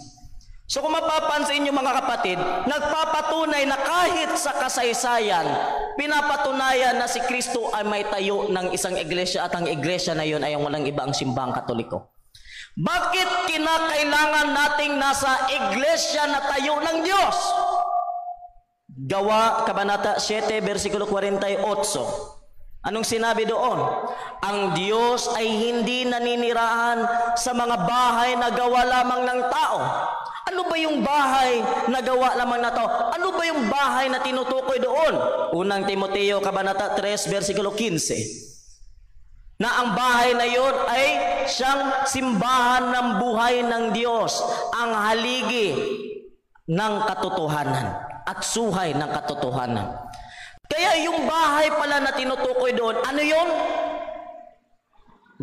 So kung mapapansin niyo mga kapatid, nagpapatunay na kahit sa kasaysayan, pinapatunayan na si Kristo ay may tayo ng isang iglesia at ang iglesia na yun ay walang iba ang simbahang Katoliko. Bakit kinakailangan nating nasa iglesia na tayo ng Diyos? Gawa, Kabanata 7, versikulo 48. Anong sinabi doon? Ang Diyos ay hindi naninirahan sa mga bahay na gawa lamang ng tao. Ano ba yung bahay na gawa lamang na tao? Ano ba yung bahay na tinutukoy doon? Unang Timoteo, Kabanata 3, versikulo 15. Na ang bahay na yon ay siyang simbahan ng buhay ng Diyos, ang haligi ng katotohanan at suhay ng katotohanan. Kaya yung bahay pala na tinutukoy doon, ano yon?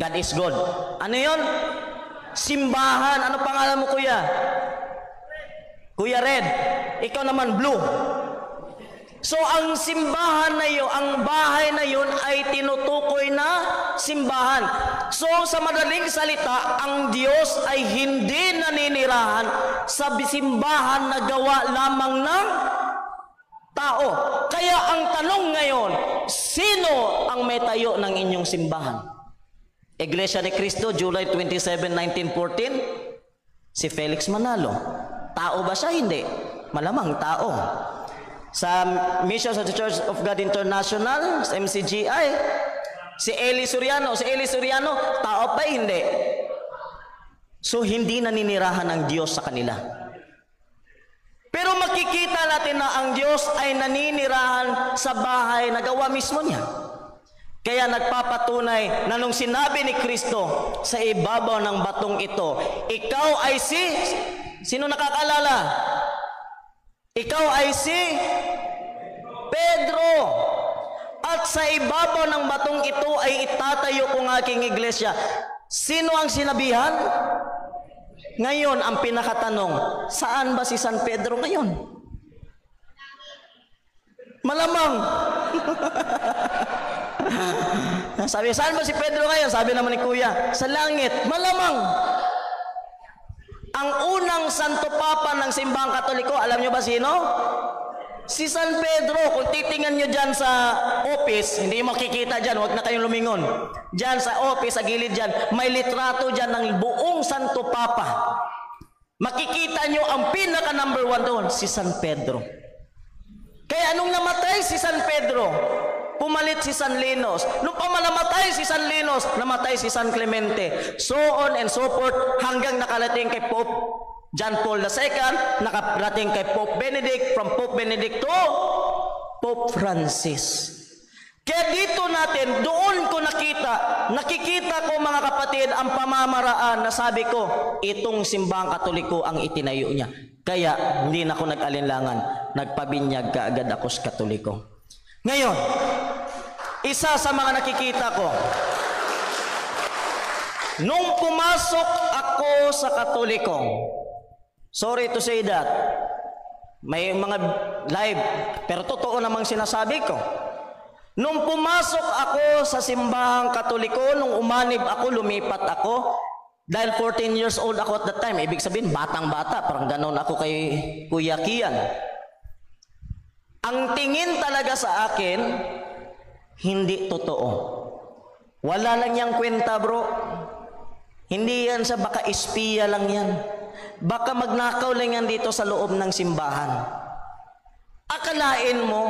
God is God. Ano yon? Simbahan. Ano pangalan mo, kuya? Kuya Red. Ikaw naman, Blue. So ang simbahan na yun, ang bahay na yun ay tinutukoy na simbahan. So sa madaling salita, ang Diyos ay hindi naninirahan sa simbahan na gawa lamang ng tao. Kaya ang tanong ngayon, sino ang may tayo ng inyong simbahan? Iglesia ni Cristo, July 27, 1914, si Felix Manalo. Tao ba siya? Hindi. Malamang tao. Sa Missions of the Church of God International, sa MCGI, si Eli Soriano. Si Eli Soriano, tao pa? Hindi. So, hindi naninirahan ang Diyos sa kanila. Pero makikita natin na ang Diyos ay naninirahan sa bahay na gawa mismo niya. Kaya nagpapatunay na nung sinabi ni Kristo sa ibabaw ng batong ito, ikaw ay si... Sino nakakalala? Ikaw ay si Pedro. At sa ibabaw ng batong ito ay itatayo ko ng aking iglesia. Sino ang sinabihan? Ngayon, ang pinakatanong, saan ba si San Pedro ngayon? Malamang. Sabi, saan ba si Pedro ngayon? Sabi naman ni Kuya, sa langit. Malamang. Ang unang Santo Papa ng Simbahang Katoliko, alam nyo ba sino? Si San Pedro. Kung titingnan nyo dyan sa office, hindi makikita dyan, huwag na kayong lumingon. Dyan sa office, sa gilid dyan, may litrato dyan ng buong Santo Papa. Makikita nyo ang pinaka number 1 doon, si San Pedro. Kaya anong namatay si San Pedro? Pumalit si San Linos. Nung pamalamatay si San Linos, namatay si San Clemente. So on and so forth, hanggang nakalating kay Pope John Paul II, nakarating kay Pope Benedict, from Pope Benedict to Pope Francis. Kaya dito natin, doon ko nakikita ko mga kapatid, ang pamamaraan na sabi ko, itong Simbahang Katoliko ang itinayo niya. Kaya hindi na ako nag-alinlangan, nagpabinyag kaagad ako sa Katoliko. Ngayon, isa sa mga nakikita ko, nung pumasok ako sa Katoliko, Sorry to say that. May mga live, pero totoo namang sinasabi ko. Nung pumasok ako sa simbahang Katoliko, nung umanib ako, lumipat ako, dahil 14 years old ako at that time, ibig sabihin, batang-bata, parang ganon ako kay Kuya Kian. Ang tingin talaga sa akin, hindi totoo. Wala lang yang kwenta, bro. Hindi yan sa baka espiya lang yan. Baka magnakaw lang yan dito sa loob ng simbahan. Akalain mo,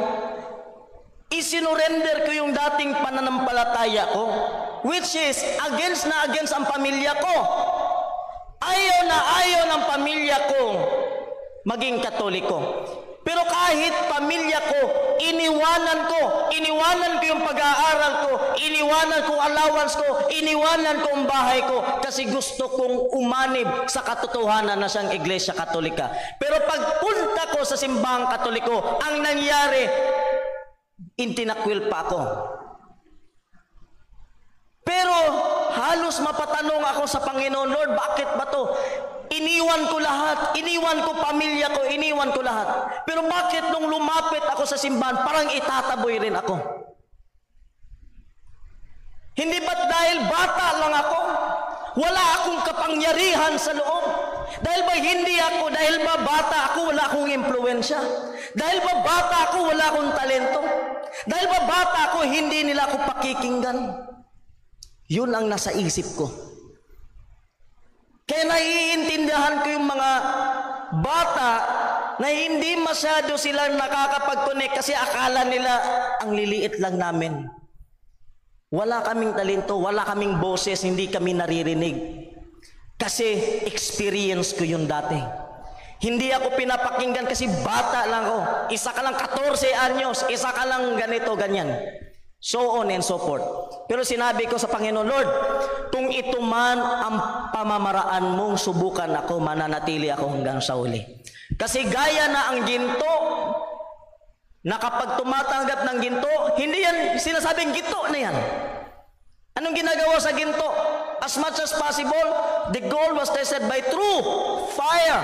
isinurrender ko yung dating pananampalataya ko, which is against ang pamilya ko. Ayaw ng pamilya ko maging Katoliko. Pero kahit pamilya ko, iniwanan ko yung pag-aaral ko, iniwanan ko allowance ko, iniwanan ko ang bahay ko, kasi gusto kong umanib sa katotohanan na siyang Iglesia Katolika. Pero pagpunta ko sa simbahang Katoliko, ang nangyari, intinakwil pa ako. Pero halos mapatanong ako sa Panginoon, Lord, bakit ba to? Iniwan ko lahat, iniwan ko pamilya ko, iniwan ko lahat. Pero bakit nung lumapit ako sa simbahan, parang itataboy rin ako? Hindi ba't dahil bata lang ako? Wala akong kapangyarihan sa loob? Dahil ba hindi ako, dahil ba bata ako, wala akong impluensya? Dahil ba bata ako, wala akong talento? Dahil ba bata ako, hindi nila ako pakikinggan? Yun ang nasa isip ko. Kaya naiintindihan ko yung mga bata na hindi masyado sila nakakapag-connect kasi akala nila ang liliit lang namin. Wala kaming talento, wala kaming boses, hindi kami naririnig. Kasi experience ko yun dati. Hindi ako pinapakinggan kasi bata lang ako. Isa ka lang 14 anyos, isa ka lang ganito, ganyan. So on and so forth. Pero sinabi ko sa Panginoon, Lord, kung ito man ang pamamaraan mong subukan ako, mananatili ako hanggang sa uli. Kasi gaya na ang ginto, na kapag tumatanggap ng ginto, hindi yan sinasabing ginto na yan. Anong ginagawa sa ginto? As much as possible, the gold was tested by true fire.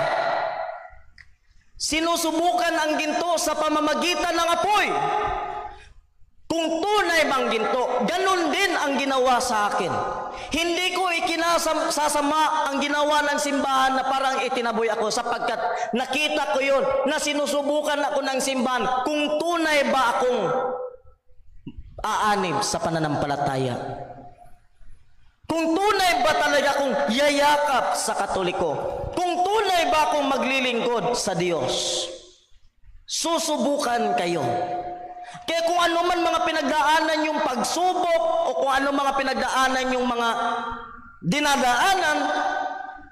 Sinusubukan ang ginto sa pamamagitan ng apoy. Kung tunay bang ginto, ganun din ang ginawa sa akin. Hindi ko ikinasasama ang ginawa ng simbahan na parang itinaboy ako, sapagkat nakita ko yun na sinusubukan ako ng simbahan kung tunay ba akong aanib sa pananampalataya. Kung tunay ba talaga akong yayakap sa Katoliko, kung tunay ba akong maglilingkod sa Diyos, susubukan kayo. Kaya kung ano man mga pinagdaanan yung pagsubok o kung ano mga pinagdaanan yung mga dinadaanan,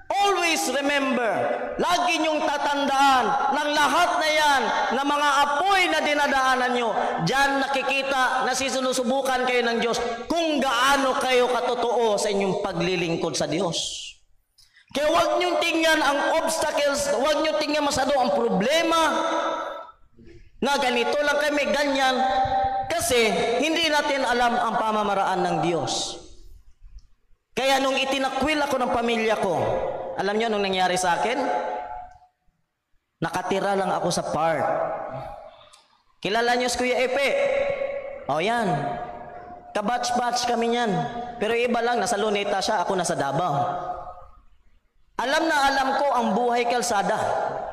always remember, lagi niyong tatandaan ng lahat na yan, na mga apoy na dinadaanan nyo, diyan nakikita na sinusubukan kayo ng Diyos kung gaano kayo katotoo sa inyong paglilingkod sa Diyos. Kaya huwag niyong tingnan ang obstacles, huwag niyong tingnan masyado ang problema, na ganito lang kami, ganyan, kasi hindi natin alam ang pamamaraan ng Diyos. Kaya nung itinakwil ako ng pamilya ko, alam niyo nung nangyari sa akin? Nakatira lang ako sa park. Kilala niyo si Kuya Epe? O yan, kabatch-batch kami niyan. Pero iba lang, nasa Luneta siya, ako nasa Davao. Alam na alam ko ang buhay kalsada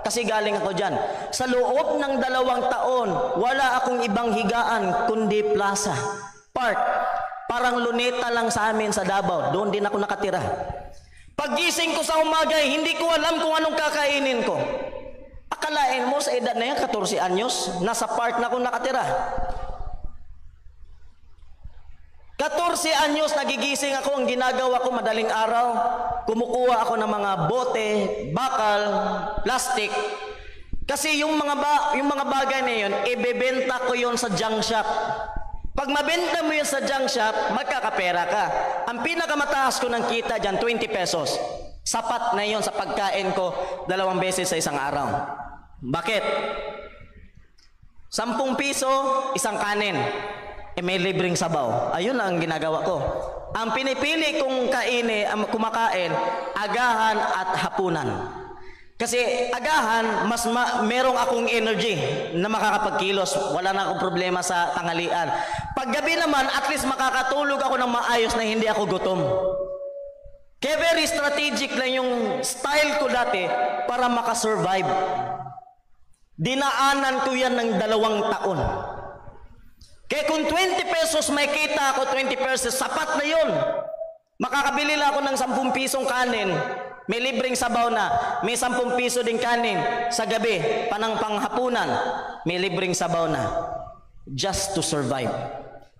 kasi galing ako dyan. Sa loob ng 2 taon, wala akong ibang higaan kundi plaza, park. Parang Luneta lang sa amin sa Davao. Doon din ako nakatira. Paggising ko sa umaga, hindi ko alam kung anong kakainin ko. Akalain mo sa edad na yan, 14 anyos, nasa park na ako nakatira. 14 anyos nagigising ako, ang ginagawa ko madaling araw, kumukuha ako ng mga bote, bakal, plastic. Kasi yung mga bagay na yun, ibebenta ko yun sa junk shop. Pag mabenta mo yun sa junk shop, magkakapera ka. Ang pinakamataas ko ng kita dyan, 20 pesos. Sapat na yun sa pagkain ko 2 beses sa isang araw. Bakit? 10 piso, isang kanin. May libreng sabaw. Ayun lang ang ginagawa ko. Ang pinipili kong kumakain, agahan at hapunan. Kasi agahan, merong akong energy na makakapagkilos. Wala na akong problema sa tanghalian. Paggabi naman, at least makakatulog ako ng maayos na hindi ako gutom. Kaya very strategic lang yung style ko dati para makasurvive. Dinaanan ko yan ng 2 taon. Kaya kung 20 pesos may kita ako, 20 pesos, sapat na yun. Makakabili lang ako ng 10 pisong kanin. May libreng sabaw na, may 10 piso din kanin sa gabi, panghapunan, may libreng sabaw na. Just to survive.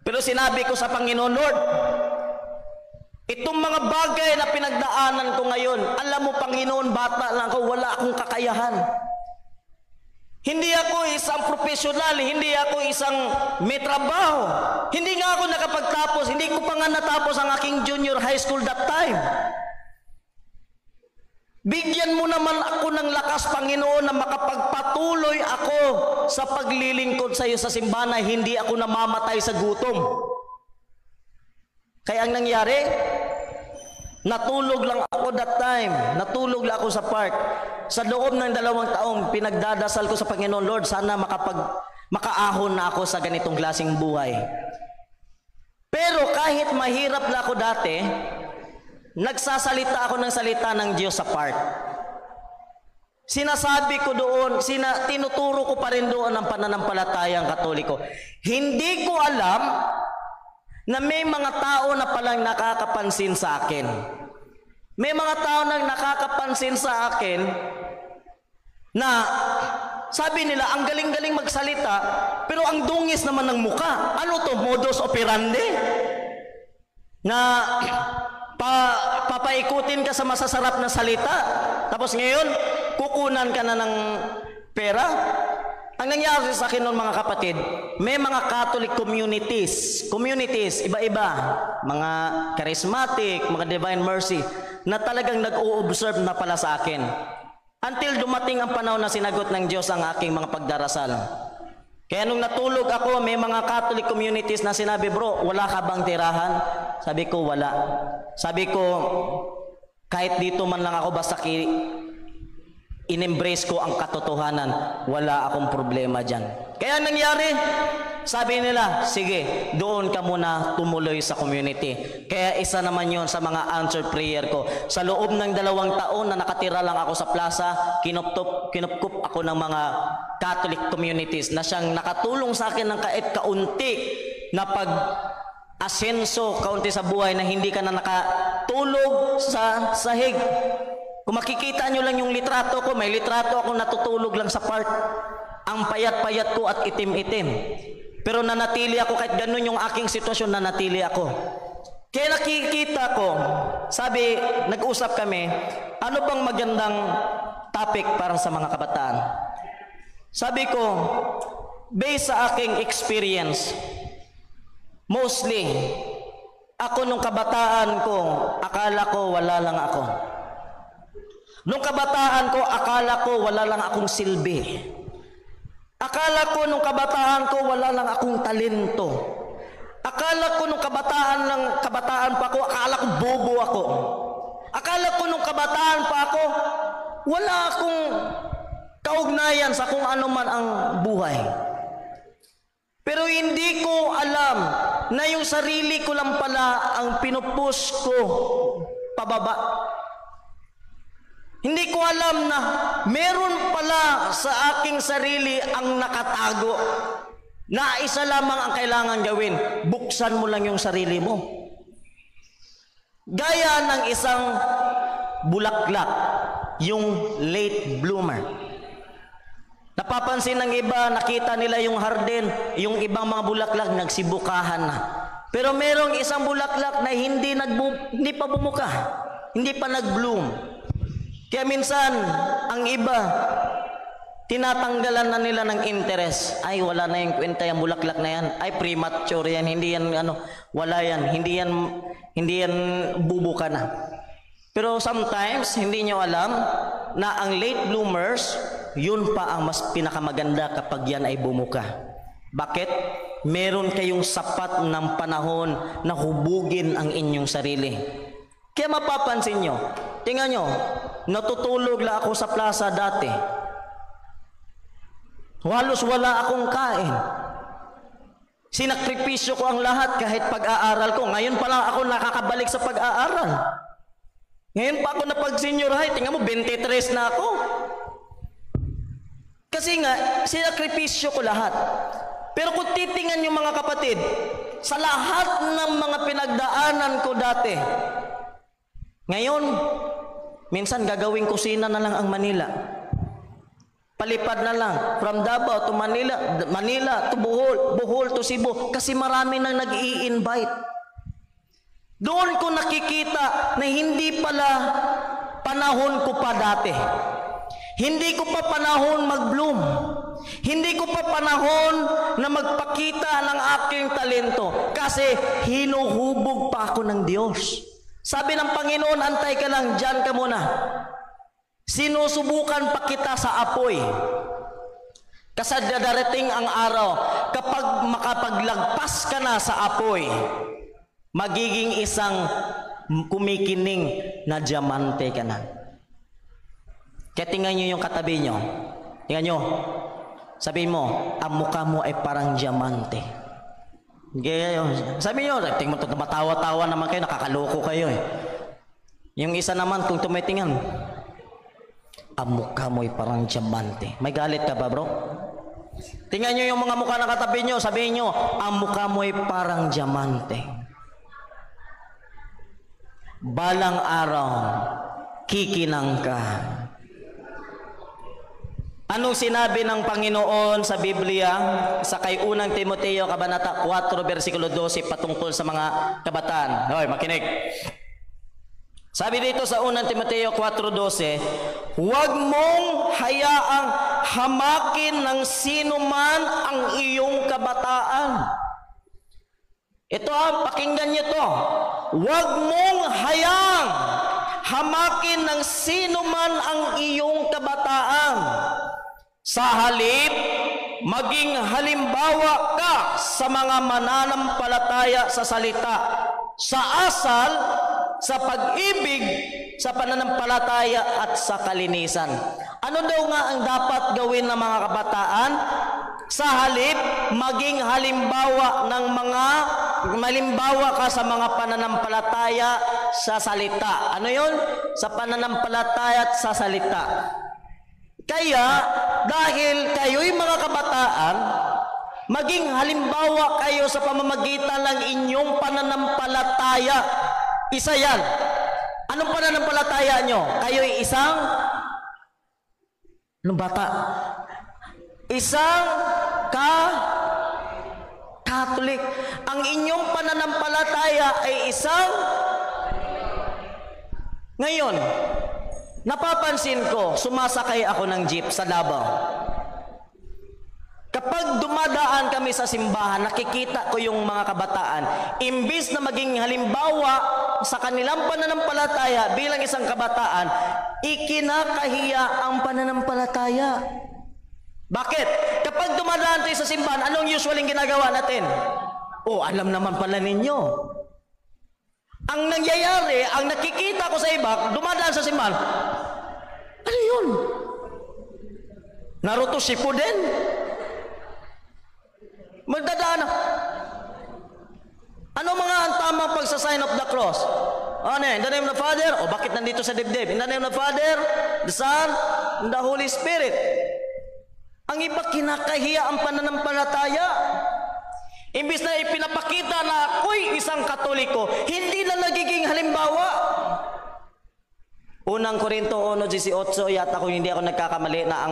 Pero sinabi ko sa Panginoon, Lord, itong mga bagay na pinagdaanan ko ngayon, alam mo Panginoon, bata lang ako, wala akong kakayahan. Hindi ako isang profesional, hindi ako isang may trabaho. Hindi nga ako nakapagtapos, hindi ko pa nga natapos ang aking junior high school that time. Bigyan mo naman ako ng lakas, Panginoon, na makapagpatuloy ako sa paglilingkod sa iyo sa simbahan, hindi ako namamatay sa gutom. Kaya ang nangyari, natulog lang ako that time. Natulog lang ako sa park. Sa loob ng 2 taong, pinagdadasal ko sa Panginoon, Lord, sana makaahon na ako sa ganitong klaseng buhay. Pero kahit mahirap lang ako dati, nagsasalita ako ng salita ng Diyos sa park. Sinasabi ko doon, tinuturo ko pa rin doon ang pananampalatayang Katoliko. Hindi ko alam na may mga tao na palang nakakapansin sa akin. May mga tao na nakakapansin sa akin na sabi nila, ang galing-galing magsalita, pero ang dungis naman ng muka. Ano to? Modus operandi? Na papaikutin ka sa masasarap na salita, tapos ngayon kukunan ka na ng pera. Ang nangyari sa akin noon, mga kapatid, may mga Catholic communities, iba-iba, mga charismatic, mga divine mercy, na talagang nag-o-observe na pala sa akin. Until dumating ang panahon na sinagot ng Diyos ang aking mga pagdarasal. Kaya nung natulog ako, may mga Catholic communities na sinabi, bro, wala ka bang tirahan? Sabi ko, wala. Sabi ko, kahit dito man lang ako, basta in-embrace ko ang katotohanan, wala akong problema dyan. Kaya nangyari, sabi nila, sige, doon ka muna tumuloy sa community. Kaya isa naman yon sa mga answered prayer ko. Sa loob ng 2 taon na nakatira lang ako sa plaza, kinupkup ako ng mga Catholic communities na siyang nakatulong sa akin ng kahit kaunti na pag-asenso, kaunti sa buhay na hindi ka na nakatulog sa sahig. Kung makikita nyo lang yung litrato ko, may litrato ako natutulog lang sa park. Ang payat-payat ko at itim-itim. Pero nanatili ako, kahit ganun yung aking sitwasyon, nanatili ako. Kaya nakikita ko, sabi, nag-usap kami, ano bang magandang topic para sa mga kabataan? Sabi ko, based sa aking experience, mostly, ako nung kabataan ko, akala ko wala lang ako. Nung kabataan ko, akala ko wala lang akong silbi. Akala ko nung kabataan ko, wala lang akong talento. Akala ko nung kabataan pa ako, akala ko bobo ako. Akala ko nung kabataan pa ako, wala akong kaugnayan sa kung ano man ang buhay. Pero hindi ko alam na yung sarili ko lang pala ang pinupush ko pababa. Hindi ko alam na meron pala sa aking sarili ang nakatago na isa lamang ang kailangan gawin. Buksan mo lang yung sarili mo. Gaya ng isang bulaklak, yung late bloomer. Napapansin ng iba, nakita nila yung harden, yung ibang mga bulaklak nagsibukahan na. Pero merong isang bulaklak na hindi pa bumuka, hindi pa nag-bloom. Kaya minsan, ang iba, tinatanggalan na nila ng interest. Ay, wala na yung kwenta yung bulaklak na yan. Ay, premature yan. Hindi yan, wala yan. Hindi yan bubuka na. Pero sometimes, hindi nyo alam na ang late bloomers, yun pa ang mas pinakamaganda kapag yan ay bumuka. Bakit? Meron kayong sapat ng panahon na hubugin ang inyong sarili. Kaya mapapansin nyo, tingnan nyo, natutulog lang ako sa plaza dati. Halos wala akong kain. Sinakripisyo ko ang lahat kahit pag-aaral ko. Ngayon pa lang ako nakakabalik sa pag-aaral. Ngayon pa ako napag-senior high. Tingnan mo, 23 na ako. Kasi nga, sinakripisyo ko lahat. Pero kung titingnan yung mga kapatid, sa lahat ng mga pinagdaanan ko dati, ngayon, minsan gagawing kusina na lang ang Manila. Palipad na lang from Davao to Manila, Manila to Bohol, Bohol to Cebu, kasi marami nang nag-i-invite. Doon ko nakikita na hindi pala panahon ko pa dati. Hindi ko pa panahon mag-bloom. Hindi ko pa panahon na magpakita ng aking talento kasi hinuhubog pa ako ng Diyos. Sabi ng Panginoon, antay ka lang, dyan ka muna. Sinusubukan pa kita sa apoy. Kasi darating ang araw, kapag makapaglagpas ka na sa apoy, magiging isang kumikining na diamante ka na. Kaya tingnan nyo yung katabi nyo. Tingnan nyo. Sabihin mo, ang mukha mo ay parang diamante. Sabi nyo, tingnan mo, tumatawa-tawa naman kayo, nakakaloko kayo eh. Yung isa naman, kung tumitingnan, ang mukha mo ay parang diamante. May galit ka ba, bro? Tingnan nyo yung mga mukha na katabi nyo, sabihin nyo, ang mukha mo ay parang diamante. Balang araw, kikinang ka. Anong sinabi ng Panginoon sa Biblia sa kay unang Timoteo kabanata 4 versikulo 12 patungkol sa mga kabataan? Hoy, makinig. Sabi dito sa unang Timoteo 4:12, huwag mong hayaang hamakin ng sino man ang iyong kabataan. Ito pakinggan niyo to. Huwag mong hayaang hamakin ng sino man ang iyong kabataan. Sa halip, maging halimbawa ka sa mga mananampalataya sa salita, sa asal, sa pag-ibig, sa pananampalataya at sa kalinisan. Ano daw nga ang dapat gawin ng mga kabataan? Sa halip, maging halimbawa ka sa mga pananampalataya sa salita. Ano yun? Sa pananampalataya at sa salita. Kaya, dahil kayo'y mga kabataan, maging halimbawa kayo sa pamamagitan ng inyong pananampalataya. Isa yan. Anong pananampalataya nyo? Kayo'y isang bata. Isang Catholic. Ang inyong pananampalataya ay isang ngayon. Napapansin ko, sumasakay ako ng jeep sa Davao. Kapag dumadaan kami sa simbahan, nakikita ko yung mga kabataan. Imbis na maging halimbawa sa kanilang pananampalataya bilang isang kabataan, ikinakahiya ang pananampalataya. Bakit? Kapag dumadaan tayo sa simbahan, anong usually ginagawa natin? Oh, alam naman pala ninyo. Ang nangyayari, ang nakikita ko sa iba, dumadaan sa simbahan, ano yun? Naruto Shippuden? Magdadaan na. Ano mga ang tamang pagsa-sign of the cross? Ano in the name of the Father? O bakit nandito sa dibdib? In the name of the Father, the Son, and the Holy Spirit. Ang iba kinakahiya ang pananampalataya. Imbis na ipinapakita na ako'y isang Katoliko, hindi na nagiging halimbawa. Unang Korinto 1:18, yata kung hindi ako nagkakamali, na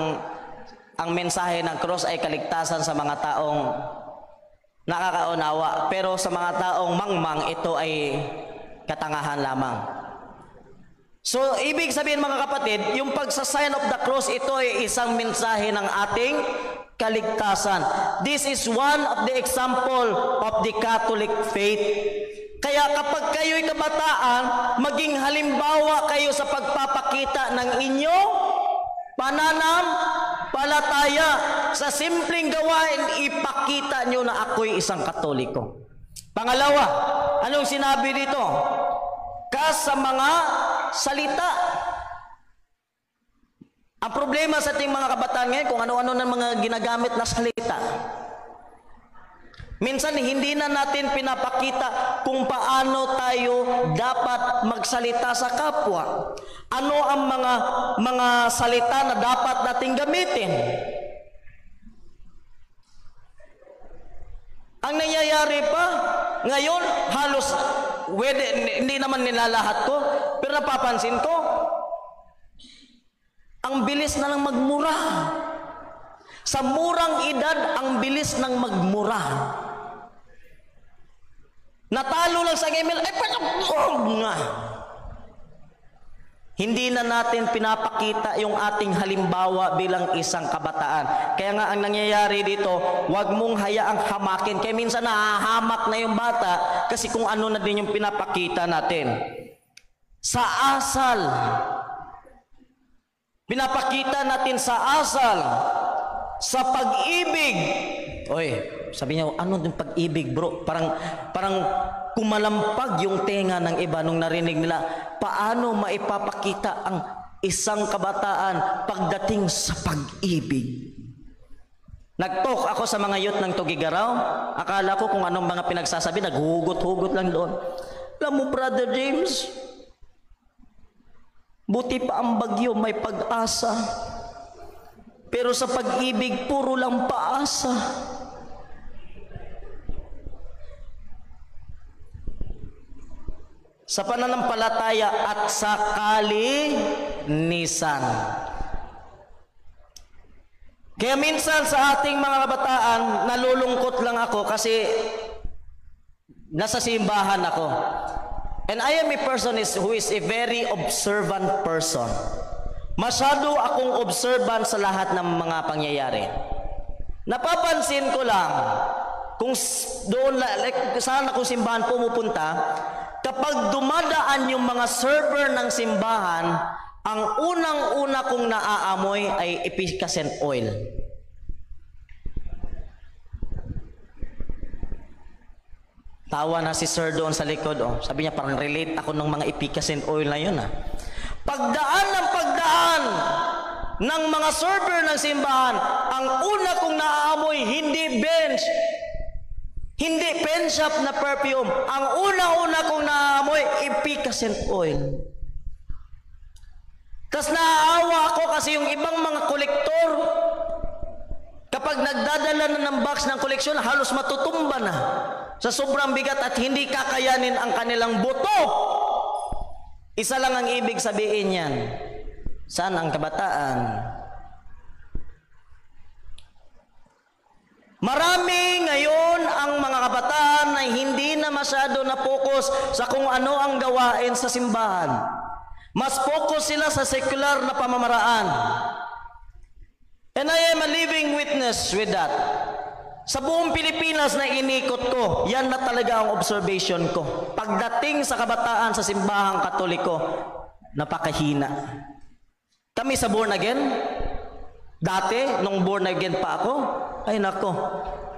ang mensahe ng cross ay kaligtasan sa mga taong nakakaunawa. Pero sa mga taong mangmang, ito ay katangahan lamang. So, ibig sabihin mga kapatid, yung pagsa-sign of the cross, ito ay isang mensahe ng ating kaligtasan. This is one of the example of the Catholic faith. Kaya kapag kayo'y kabataan, maging halimbawa kayo sa pagpapakita ng inyong pananampalataya. Sa simpleng gawain, ipakita nyo na ako'y isang Katoliko. Pangalawa, anong sinabi dito? Sa mga salita. Ang problema sa ating mga kabataan ngayon, kung ano-ano ng mga ginagamit na salita. Minsan hindi na natin pinapakita kung paano tayo dapat magsalita sa kapwa. Ano ang mga salita na dapat nating gamitin. Ang nangyayari pa, ngayon, halos, hindi naman nilalahat ko, pero napapansin ko, ang bilis na lang magmura. Sa murang edad, ang bilis ng magmura. Natalo lang sa email, nga. Hindi na natin pinapakita yung ating halimbawa bilang isang kabataan. Kaya nga ang nangyayari dito, wag mong hayaang hamakin. Kaya minsan nahahamak na yung bata kasi kung ano na din yung pinapakita natin. Sa asal, pinapakita natin sa asal, sa pag-ibig. Oy, sabi niya, ano yung pag-ibig, bro? Parang kumalampag yung tenga ng iba nung narinig nila. Paano maipapakita ang isang kabataan pagdating sa pag-ibig? Nag-talk ako sa mga youth ng Tugigaraw. Akala ko kung anong mga pinagsasabi, naghugot-hugot lang doon. Alam mo, Brother James, buti pa ang bagyo, may pag-asa. Pero sa pag-ibig, puro lang paasa. Sa pananampalataya at sa kalinisan. Kaya minsan sa ating mga kabataan, nalulungkot lang ako kasi nasa simbahan ako. And I am a person who is a very observant person. Masyado akong observant sa lahat ng mga pangyayari. Napapansin ko lang, kung doon, like, saan akong simbahan pumupunta, kapag dumadaan yung mga server ng simbahan, ang unang-una kong naaamoy ay efficacent oil. Tawa na si sir doon sa likod. Oh. Sabi niya, parang relate ako ng mga efficacent oil na yun. Pagdaan ng mga server ng simbahan, ang una kong naaamoy, hindi bench, hindi pen shop na perfume. Ang una-una kong naaamoy, efficacent oil. Tapos naaawa ako kasi yung ibang mga kolektor, kapag nagdadala na ng box ng koleksyon, halos matutumba na sa sobrang bigat at hindi kakayanin ang kanilang buto. Isa lang ang ibig sabihin yan. Saan ang kabataan? Marami ngayon ang mga kabataan na hindi na masyado na-focus sa kung ano ang gawain sa simbahan. Mas focus sila sa secular na pamamaraan. And I am a living witness with that. Sa buong Pilipinas na inikot ko, yan na talaga ang observation ko. Pagdating sa kabataan sa simbahang Katoliko, napakahina. Kami sa born again, dati, nung born again pa ako, ay nako,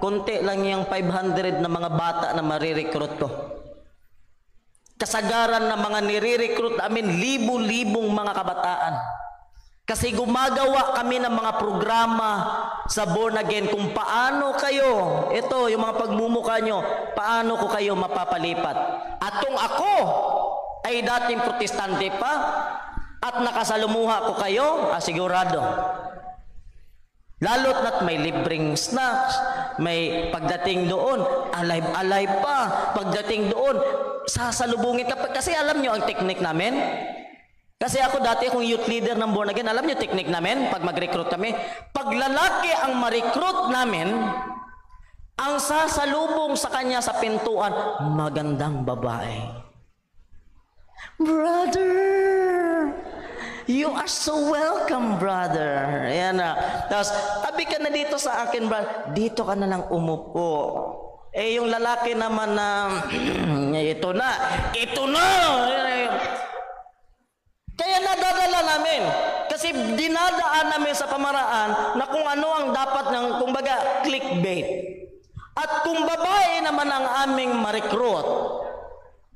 konti lang yung 500 na mga bata na marirecruit ko. Kasagaran na mga nire-recruit namin, libu-libong mga kabataan. Kasi gumagawa kami ng mga programa sa born again kung paano kayo, ito yung mga pagmumukha nyo, paano ko kayo mapapalipat. At kung ako ay dating protestante pa at nakasalumuha ko kayo, sigurado. Lalo't na't may libreng snacks, may pagdating doon, alive pa, pagdating doon, sasalubungin ka. Kasi alam nyo ang technique namin. Kasi ako dati akong youth leader ng born again, alam nyo technique namin pag mag-recruit kami. Pag lalaki ang ma-recruit namin, ang sasalubong sa kanya sa pintuan, magandang babae. Brother, you are so welcome, brother. Ayan na. Tapos, tabi ka na dito sa akin, brother. Dito ka na lang umupo. Eh, yung lalaki naman na, ito na. Kaya nadadala namin. Kasi dinadaan namin sa pamaraan na kung ano ang dapat ng, kumbaga, clickbait. At kung babae naman ang aming ma-recruit,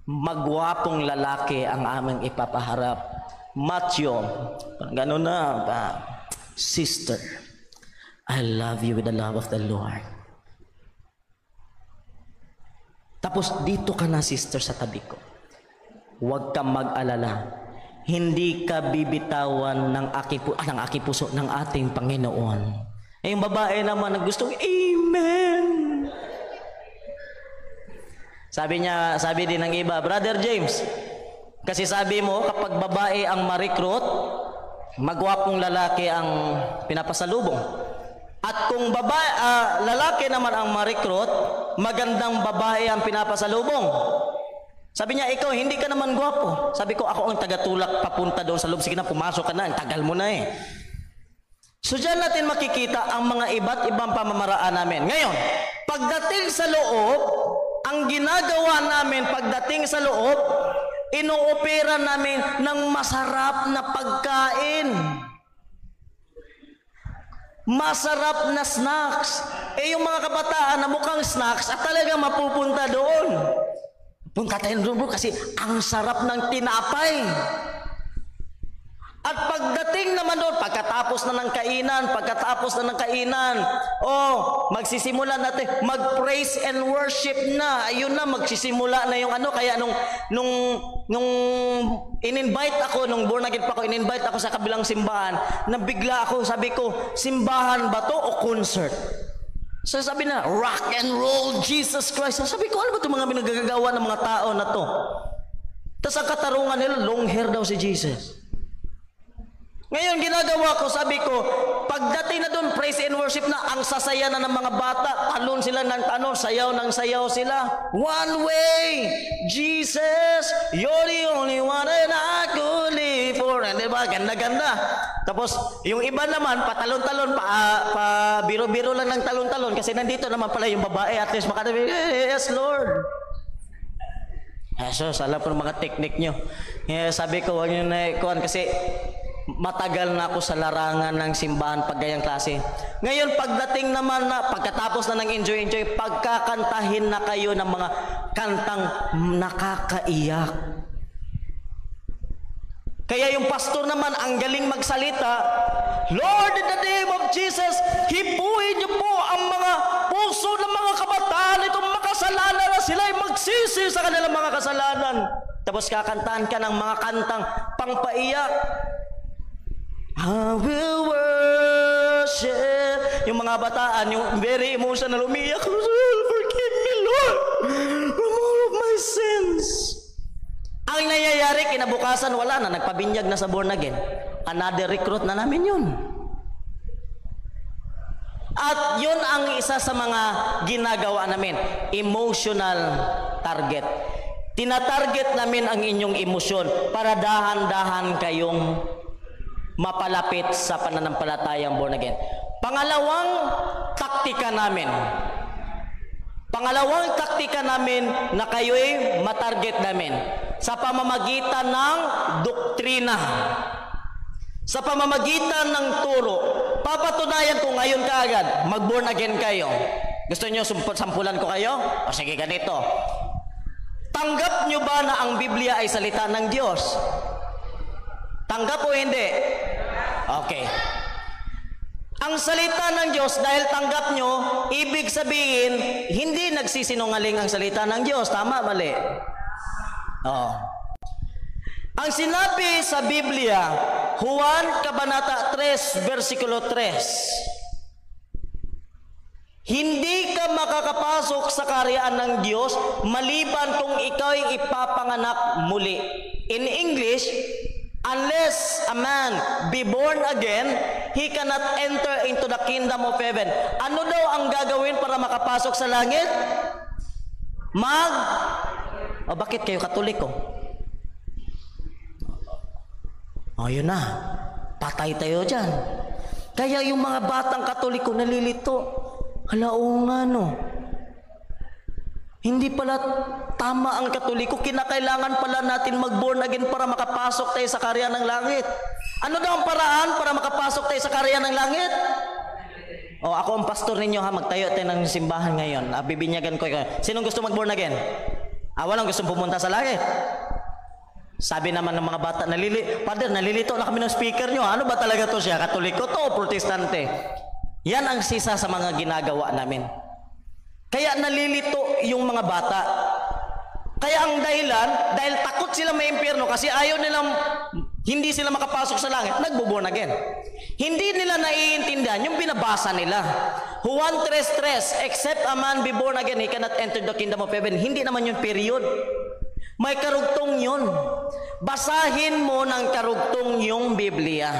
magwapong lalaki ang aming ipapaharap. Macho. Gano'n na. Sister, I love you with the love of the Lord. Tapos dito ka na, sister, sa tabi ko. Huwag kang mag-alala. Hindi ka bibitawan ng aking puso ng ating Panginoon. Eh, yung babae naman na gustong, Amen. Sabi din ng iba, Brother James, kasi sabi mo, kapag babae ang ma-recruit, magwapong lalaki ang pinapasalubong. At kung lalaki naman ang ma-recruit, magandang babae ang pinapasalubong. Sabi niya, ikaw hindi ka naman gwapo. Sabi ko, ako ang tagatulak papunta doon sa loob. Sige na, pumasok ka na. Ang tagal mo na eh. So dyan natin makikita ang mga iba't ibang pamamaraan namin. Ngayon, pagdating sa loob, ang ginagawa namin pagdating sa loob, inoopera namin ng masarap na pagkain. Masarap na snacks. Eh yung mga kabataan na mukhang snacks at talaga mapupunta doon. Punta tayo doon bro kasi ang sarap ng tinapay. At pagdating naman doon, pagkatapos na ng kainan, magsisimula natin, mag-praise and worship na. Ayun na, magsisimula na yung kaya nung in-invite ako, nung born again pa ako, in-invite ako sa kabilang simbahan, nabigla ako, sabi ko, simbahan ba to o concert? So sabi na, rock and roll, Jesus Christ. So sabi ko, ano ba itong mga pinagagawa ng mga tao na to? Tapos ang katarungan nila, long hair daw si Jesus. Ngayon ginagawa ko, sabi ko, pagdating na doon, praise and worship na, ang sasaya na ng mga bata, talon sila ng talon, sayaw ng sayaw sila. One way, Jesus, you're the only one that I could live for. Diba? Ganda-ganda. Tapos, yung iba naman, patalon-talon, biro-biro lang ng talon-talon, kasi nandito naman pala yung babae, at least makatabi, yes, Lord. Jesus, alam po ng mga teknik nyo. Sabi ko, huwag nyo na ikuhan, kasi matagal na ako sa larangan ng simbahan pag gayang klase. Ngayon, pagdating naman na, pagkatapos na ng enjoy, pagkakantahin na kayo ng mga kantang nakakaiyak. Kaya yung pastor naman, ang galing magsalita, Lord, in the name of Jesus, hipuin niyo po ang mga puso ng mga kabataan, itong makasalanan na sila ay magsisi sa kanilang mga kasalanan. Tapos kakantahan ka ng mga kantang pangpaiyak. I will worship. Yung mga bataan, yung very emotional, umiyak, forgive me, Lord, from all of my sins. Ang nangyayari, kinabukasan, wala na, nagpabinyag na sa born again. Another recruit na namin yun. At yun ang isa sa mga ginagawa namin, emotional target. Tinatarget namin ang inyong emosyon para dahan-dahan kayong mapalapit sa pananampalatayang born again. Pangalawang taktika namin na kayo'y matarget namin sa pamamagitan ng doktrina, sa pamamagitan ng turo. Papatunayan ko ngayon kaagad, mag-born again kayo. Gusto nyo sampulan ko kayo? O sige, ganito. Tanggap nyo ba na ang Biblia ay salita ng Diyos? Tanggap o hindi? Okay. Ang salita ng Diyos, dahil tanggap nyo, ibig sabihin, hindi nagsisinungaling ang salita ng Diyos. Tama, mali? Oo. Ang sinabi sa Biblia, Juan Kabanata 3, versikulo 3, hindi ka makakapasok sa karyaan ng Diyos maliban kung ikaw'y ipapanganak muli. In English, unless a man be born again, he cannot enter into the kingdom of heaven. Ano daw ang gagawin para makapasok sa langit? Bakit kayo Katoliko? Yun na. Patay tayo dyan. Kaya yung mga batang Katoliko nalilito. Oo nga no. Hindi pala tama ang Katoliko. Kinakailangan pala natin mag-born again para makapasok tayo sa karya ng langit. Ano daw ang paraan para makapasok tayo sa karya ng langit? Ako ang pastor ninyo ha. Magtayo tayo ng simbahan ngayon. Bibinyagan ko. Sinong gusto mag-born again? Walang gustong pumunta sa langit? Sabi naman ng mga bata, Father, nalilito na kami ng speaker nyo. Ano ba talaga to siya? Katoliko to o protestante? Yan ang sisa sa mga ginagawa namin. Kaya nalilito yung mga bata. Kaya ang dahilan, dahil takot sila may impyerno kasi ayaw nilang, hindi sila makapasok sa langit, nagbo-born again. Hindi nila naiintindihan yung binabasa nila. Juan 3:3, except a man be born again, he cannot enter the kingdom of heaven. Hindi naman yung period. May karugtong yun. Basahin mo ng karugtong yung Biblia.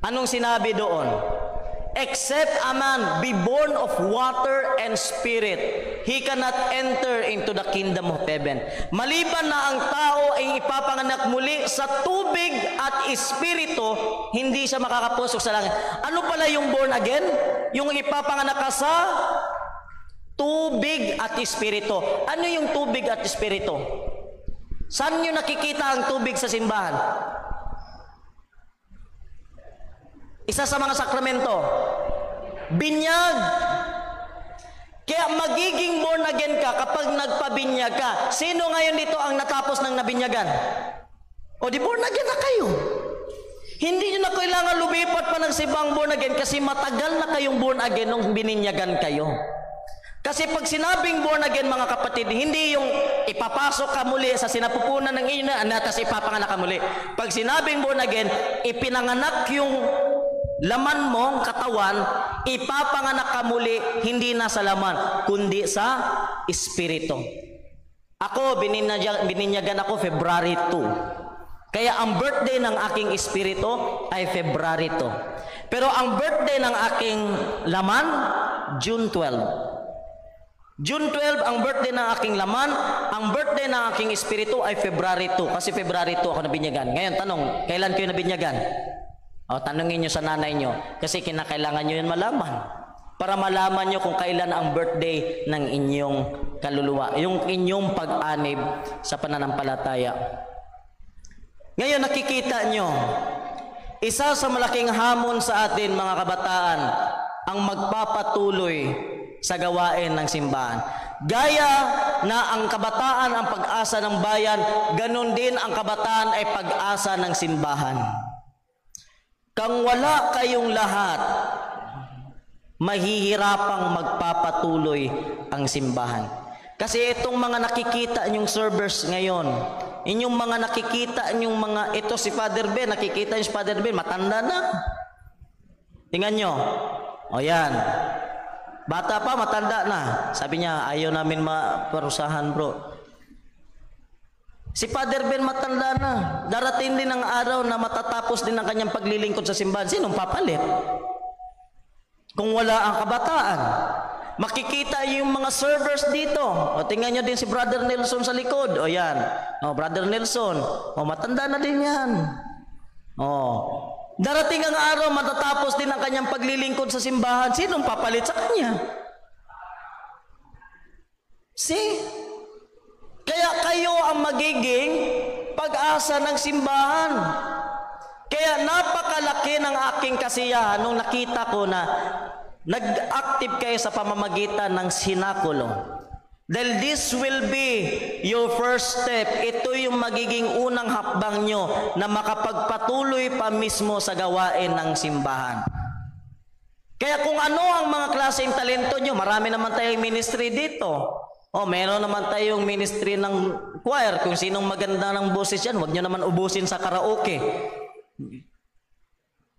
Anong sinabi doon? Except a man be born of water and spirit, he cannot enter into the kingdom of heaven. Maliban na ang tao ay ipapanganak muli sa tubig at espiritu, hindi siya makakapasok sa langit. Ano pala yung born again? Yung ipapanganak ka sa tubig at espiritu. Ano yung tubig at espiritu? Saan nyo nakikita ang tubig sa simbahan? Isa sa mga sakramento, binyag. Kaya magiging born again ka kapag nagpabinyag ka. Sino ngayon dito ang natapos ng nabinyagan? O di born again na kayo. Hindi nyo na kailangan lumipat pa ng simbang born again kasi matagal na kayong born again nung bininyagan kayo. Kasi pag sinabing born again, mga kapatid, hindi yung ipapasok ka muli sa sinapupunan ng ina, tapos ipapanganak ka muli. Pag sinabing born again, ipinanganak yung laman mong katawan, ipapanganak ka muli, hindi na sa laman, kundi sa espiritu. Ako, bininyagan ako February 2. Kaya ang birthday ng aking espiritu ay February 2. Pero ang birthday ng aking laman, June 12. June 12 ang birthday ng aking laman, ang birthday ng aking espiritu ay February 2. Kasi February 2 ako nabinyagan. Ngayon, tanong, kailan kayo nabinyagan? O, tanongin nyo sa nanay nyo. Kasi kinakailangan nyo yun malaman. Para malaman nyo kung kailan ang birthday ng inyong kaluluwa. Yung inyong pag-anib sa pananampalataya. Ngayon, nakikita nyo, isa sa malaking hamon sa atin, mga kabataan, ang magpapatuloy sa gawain ng simbahan. Gaya na ang kabataan ang pag-asa ng bayan, ganun din ang kabataan ay pag-asa ng simbahan. Kung wala kayong lahat, mahihirapang magpapatuloy ang simbahan. Kasi itong mga nakikita nyong servers ngayon, inyong mga nakikita nyong mga, ito si Father Ben, nakikita nyo si Father Ben, matanda na. Tingnan nyo. O yan. Bata pa, matanda na. Sabi niya, ayaw namin maparusahan, bro. Si Father Ben matanda na. Darating din ang araw na matatapos din ang kanyang paglilingkod sa simbahan. Sinong papalit? Kung wala ang kabataan. Makikita yung mga servers dito. O tingnan nyo din si Brother Nelson sa likod. O yan. O, Brother Nelson. O, matanda na din yan. O, darating ang araw, matatapos din ang kanyang paglilingkod sa simbahan. Sinong papalit sa kanya? See? Kaya kayo ang magiging pag-asa ng simbahan. Kaya napakalaki ng aking kasiyahan nung nakita ko na nag-active kayo sa pamamagitan ng sinakulo. Dahil this will be your first step. Ito yung magiging unang hakbang nyo na makapagpatuloy pa mismo sa gawain ng simbahan. Kaya kung ano ang mga klaseng talento nyo, marami naman tayong ministry dito. O, meron naman tayong ministry ng choir. Kung sinong maganda ng boses yan, huwag nyo naman ubusin sa karaoke.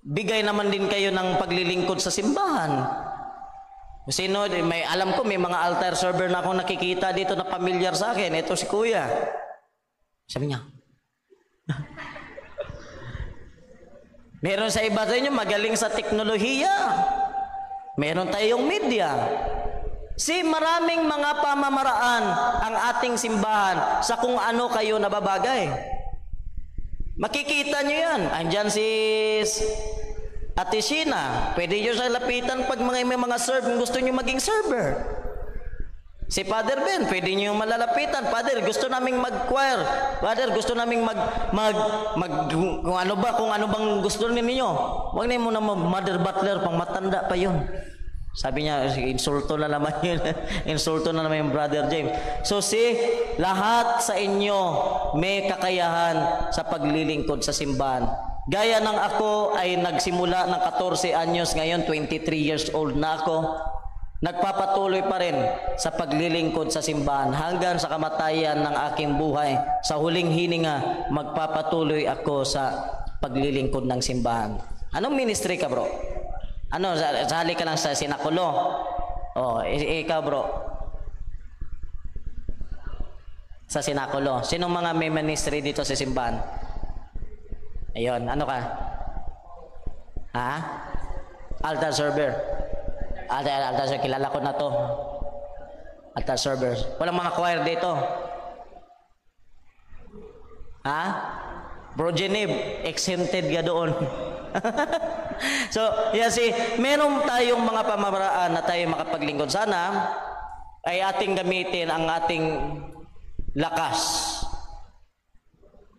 Bigay naman din kayo ng paglilingkod sa simbahan. Sino, may alam ko may mga altar server na akong nakikita dito na pamilyar sa akin. Ito si Kuya. Sabi niya. Meron sa iba sa inyo magaling sa teknolohiya. Meron tayong media. Maraming mga pamamaraan ang ating simbahan sa kung ano kayo nababagay. Makikita nyo yan. Andyan si Ate Sheena, pwede nyo siya lapitan pag may mga serve, gusto nyo maging server. Si Father Ben, pwede nyo malalapitan. Father, gusto naming mag-choir. Father, gusto naming kung ano bang gusto ninyo. Huwag na muna Mother Butler, pang matanda pa yun. Sabi niya, insulto na naman yun. Insulto na naman yung Brother James. So lahat sa inyo may kakayahan sa paglilingkod sa simbahan. Gaya ng ako ay nagsimula ng 14 anyos, ngayon 23 years old na ako. Nagpapatuloy pa rin sa paglilingkod sa simbahan hanggang sa kamatayan ng aking buhay. Sa huling hininga, magpapatuloy ako sa paglilingkod ng simbahan. Anong ministry ka, bro? Ano, sali ka lang sa sinakulo? Oh, ikaw, bro. Sa sinakulo. Sinong mga may ministry dito sa simbahan? Ayun, ano ka? Ha? Altar server. Altar server, kilala ko na to. Altar server. Walang mga choir dito. Ha? Bro Geneve, exempted ka doon. So, meron tayong mga pamamaraan na tayo makapaglingkod. Sana ay ating gamitin ang ating lakas.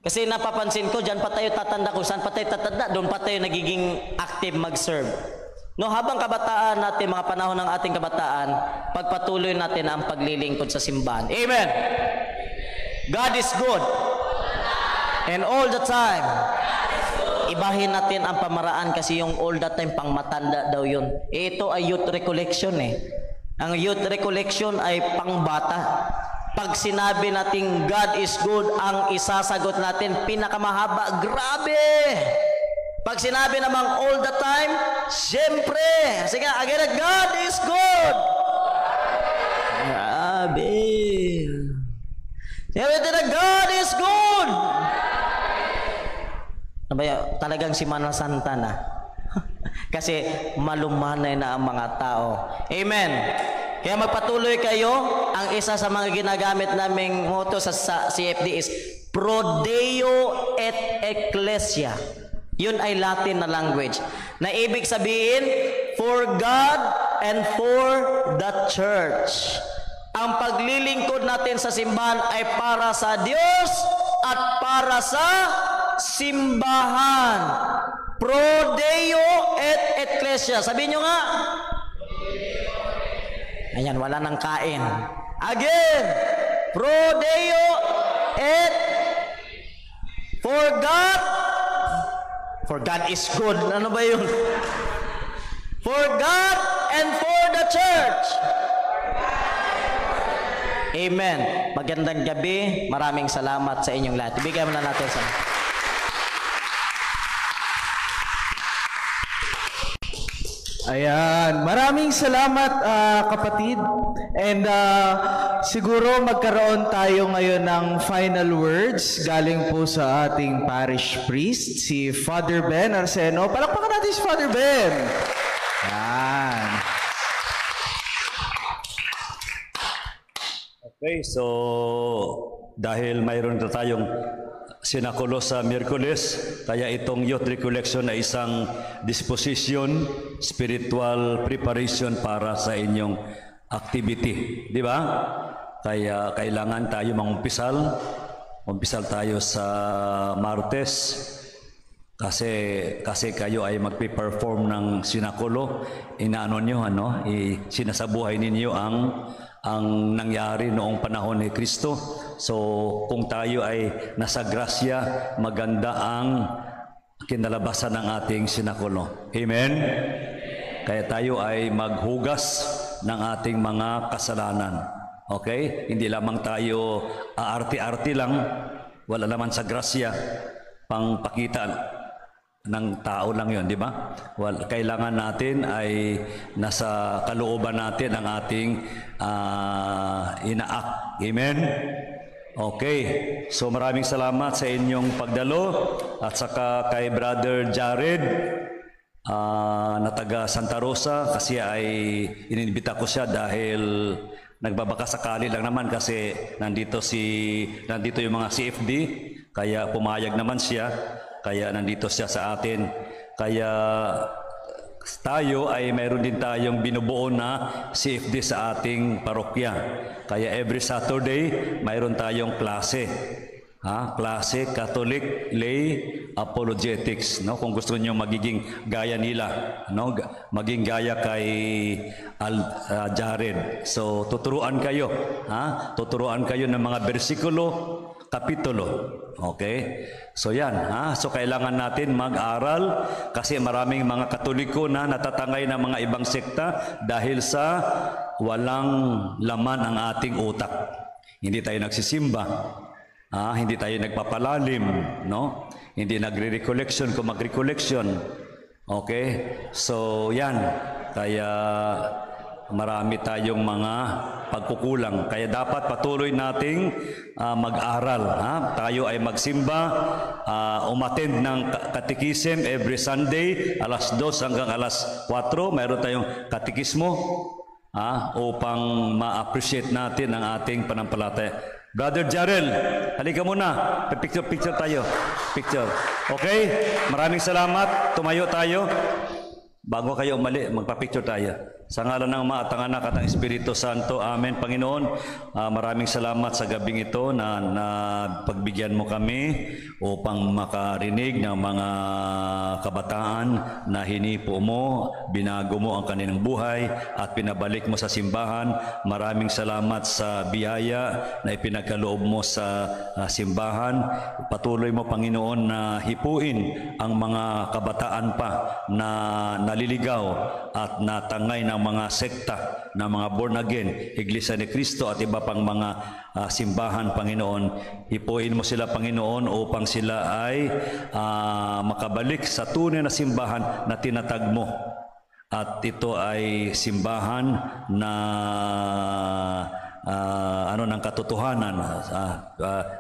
Kasi napapansin ko, dyan pa tayo tatanda, kung saan pa tayo tatanda, doon pa tayo nagiging active mag-serve. No, habang kabataan natin, mga panahon ng ating kabataan, pagpatuloy natin ang paglilingkod sa simbahan. Amen! God is good. And all the time, ibahin natin ang pamaraan kasi yung all the time pang matanda daw yun. Ito ay youth recollection Ang youth recollection ay pang bata. Pag sinabi natin God is good, ang isasagot natin pinakamahaba. Grabe! Pag sinabi namang all the time, siyempre. Sige, again, God is good. Grabe. Siyempre na God is good. Talagang si Mana Santa na. Kasi malumanay na ang mga tao. Amen. Kaya magpatuloy kayo. Ang isa sa mga ginagamit naming motto sa CFD is Pro Deo et Ecclesia. Yun ay Latin na language. Na ibig sabihin, for God and for the church. Ang paglilingkod natin sa simbahan ay para sa Diyos at para sa simbahan. Pro Deo et Ecclesia. Sabihin nyo nga. Ayan, wala nang kain. Again. Pro Deo et for God. For God is good. Ano ba yun? For God and for the church. Amen. Magandang gabi. Maraming salamat sa inyong lahat. Ibigay mo na natin sa... Ayan, maraming salamat kapatid. And siguro magkaroon tayo ngayon ng final words galing po sa ating parish priest, si Father Ben Arseno. Palakpakan natin si Father Ben. Ayan. Okay, so dahil mayroon na tayong sinakulo sa Miyerkules, kaya itong youth recollection ay isang disposition, spiritual preparation para sa inyong activity. Di ba? Kaya kailangan tayo mangumpisal. Umpisal tayo sa Martes kasi kayo ay magpe-perform ng sinakulo. Inaano nyo, sinasabuhay ninyo ang nangyari noong panahon ni Kristo. So, kung tayo ay nasa grasya, maganda ang kinalabasan ng ating sinakulo. Amen? Kaya tayo ay maghugas ng ating mga kasalanan. Okay? Hindi lamang tayo aarte-arte lang, wala naman sa grasya, pangpakita ng tao lang yon, di ba? Well, kailangan natin ay nasa kalooban natin ang ating ina-act. Amen? Okay. So maraming salamat sa inyong pagdalo at saka kay Brother Jared na taga Santa Rosa kasi ay ininibita ko siya dahil nagbabaka sakali lang naman kasi nandito yung mga CFD kaya pumayag naman siya. Kaya nandito siya sa atin. Kaya tayo ay mayroon din tayong binubuo na CFD sa ating parokya. Kaya every Saturday, mayroon tayong klase. Klase, Catholic, Lay, Apologetics. No? Kung gusto niyo magiging gaya nila, no? Maging gaya kay Jared. So, tuturuan kayo. Tuturuan kayo ng mga bersikulo, kapitulo. Okay? So yan, so kailangan natin mag-aral kasi maraming mga Katoliko na natatangay ng mga ibang sekta dahil sa walang laman ang ating utak. Hindi tayo nagsisimba, hindi tayo nagpapalalim, no? Hindi nagre-recollection kung mag-recollection. Okay? So yan, kaya marami tayong mga pagkukulang. Kaya dapat patuloy nating mag-aral. Tayo ay magsimba, umattend ng katekism every Sunday, alas 2 hanggang alas 4. Mayroon tayong katekismo upang ma-appreciate natin ang ating panampalataya. Brother Jarel, halika muna. Picture tayo. Picture. Okay? Maraming salamat. Tumayo tayo. Bago kayo umali, magpa-picture tayo. Sa ngalan ng Ama at ng Anak at ng Espiritu Santo. Amen. Panginoon, maraming salamat sa gabing ito na pagbigyan mo kami upang makarinig ng mga kabataan na hinipo mo, binago mo ang kanilang buhay at pinabalik mo sa simbahan. Maraming salamat sa biyaya na ipinagkaloob mo sa simbahan. Patuloy mo, Panginoon, na hipuin ang mga kabataan pa na naliligaw at natangay ng mga sekta, ng mga born again, Iglesia ni Cristo at iba pang mga simbahan, Panginoon. Hipuin mo sila, Panginoon, upang sila ay makabalik sa tunay na simbahan na tinatag mo. At ito ay simbahan na ng katotohanan,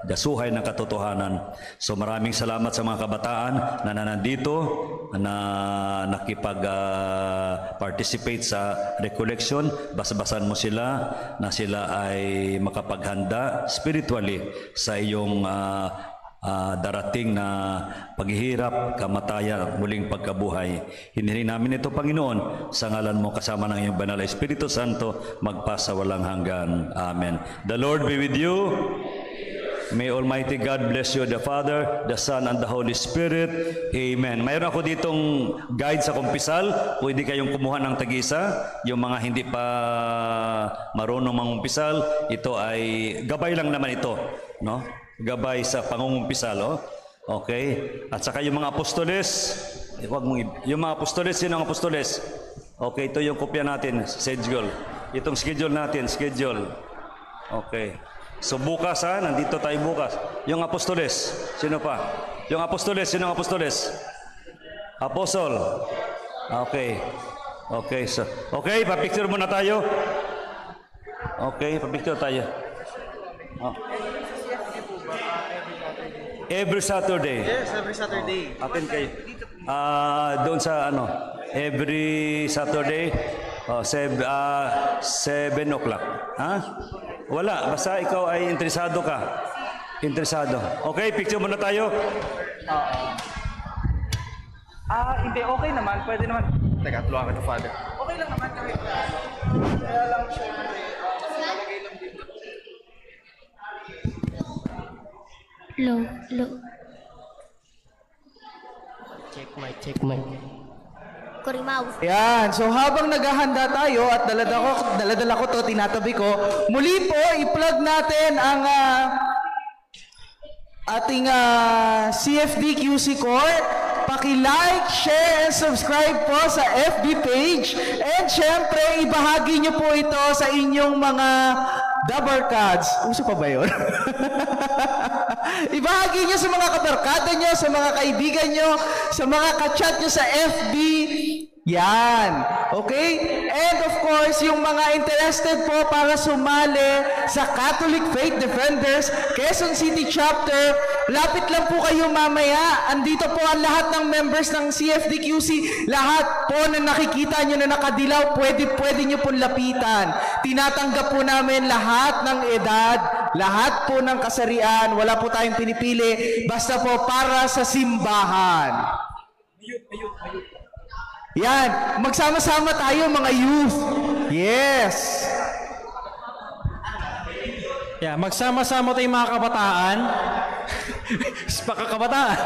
dasuhay ng katotohanan. So maraming salamat sa mga kabataan na nandito, na nakipag-participate sa recollection. Basabasan mo sila na sila ay makapaghanda spiritually sa iyong darating na paghihirap, kamatayan, muling pagkabuhay. Hinihiling namin ito, Panginoon, sa ngalan mo kasama ng iyong banal na Espiritu Santo, magpasa walang hanggan. Amen. The Lord be with you. May Almighty God bless you, the Father, the Son, and the Holy Spirit. Amen. Mayroon ako ditong guide sa kumpisal. Pwede kayong kumuha ng tag-isa. Yung mga hindi pa marunong mangumpisal, ito ay gabay lang naman ito, no? Gabay sa pangungumpisal, okay? At saka yung mga apostoles, yung mga apostoles, sino ang apostoles? Okay, ito yung kopya natin, schedule. Itong schedule natin, schedule. Okay. So bukas, nandito tayo bukas. Yung apostoles, sino pa? Yung apostoles, sino ang apostoles? Apostle. Okay. Okay, so, okay, pa-picture muna tayo. Okay, pa-picture tayo. Every Saturday. Yes, every Saturday. Attend kayo. Doon sa every Saturday, 7 o'clock. Wala, basta ikaw ay interesado ka. Interesado. Okay, picture muna tayo. Hindi, okay naman. Pwede naman. Teka, tulungan ka to, Father. Okay lang naman kahit kaya lang syempre, nalagay lang dito. Low. Check mic. Kurimaw. Yan. So habang naghahanda tayo at daladala ko to, tinatabi ko, muli po i-plug natin ang ating CFD-QC Core. Paki-like, share, and subscribe po sa FB page. And syempre, ibahagi nyo po ito sa inyong mga dabarkads. Uso pa ba yun? Ibahagi nyo sa mga kabarkada nyo, sa mga kaibigan nyo, sa mga kachat nyo sa FB. Yan. Okay? And of course, yung mga interested po para sumali sa Catholic Faith Defenders Quezon City Chapter, lapit lang po kayo mamaya. Andito po ang lahat ng members ng CFD-QC. Lahat po na nakikita nyo na nakadilaw, pwede nyo pong lapitan. Tinatanggap po namin lahat ng edad, lahat po ng kasarian. Wala po tayong pinipili. Basta po para sa simbahan. Yan, magsama-sama tayo mga youth. Yes. Yeah, magsama-sama tayong mga kabataan. Pakakabataan.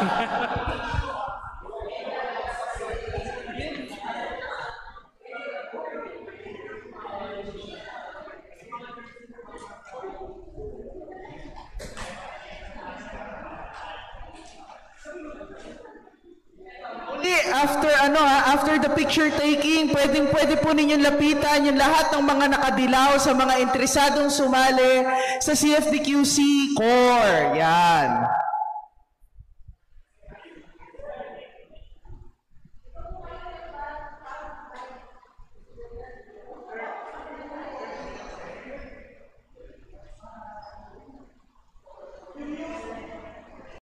After the picture taking, pwede po ninyong lapitan yung lahat ng mga nakadilaw sa mga interesadong sumali sa CFDQC Core. Yan.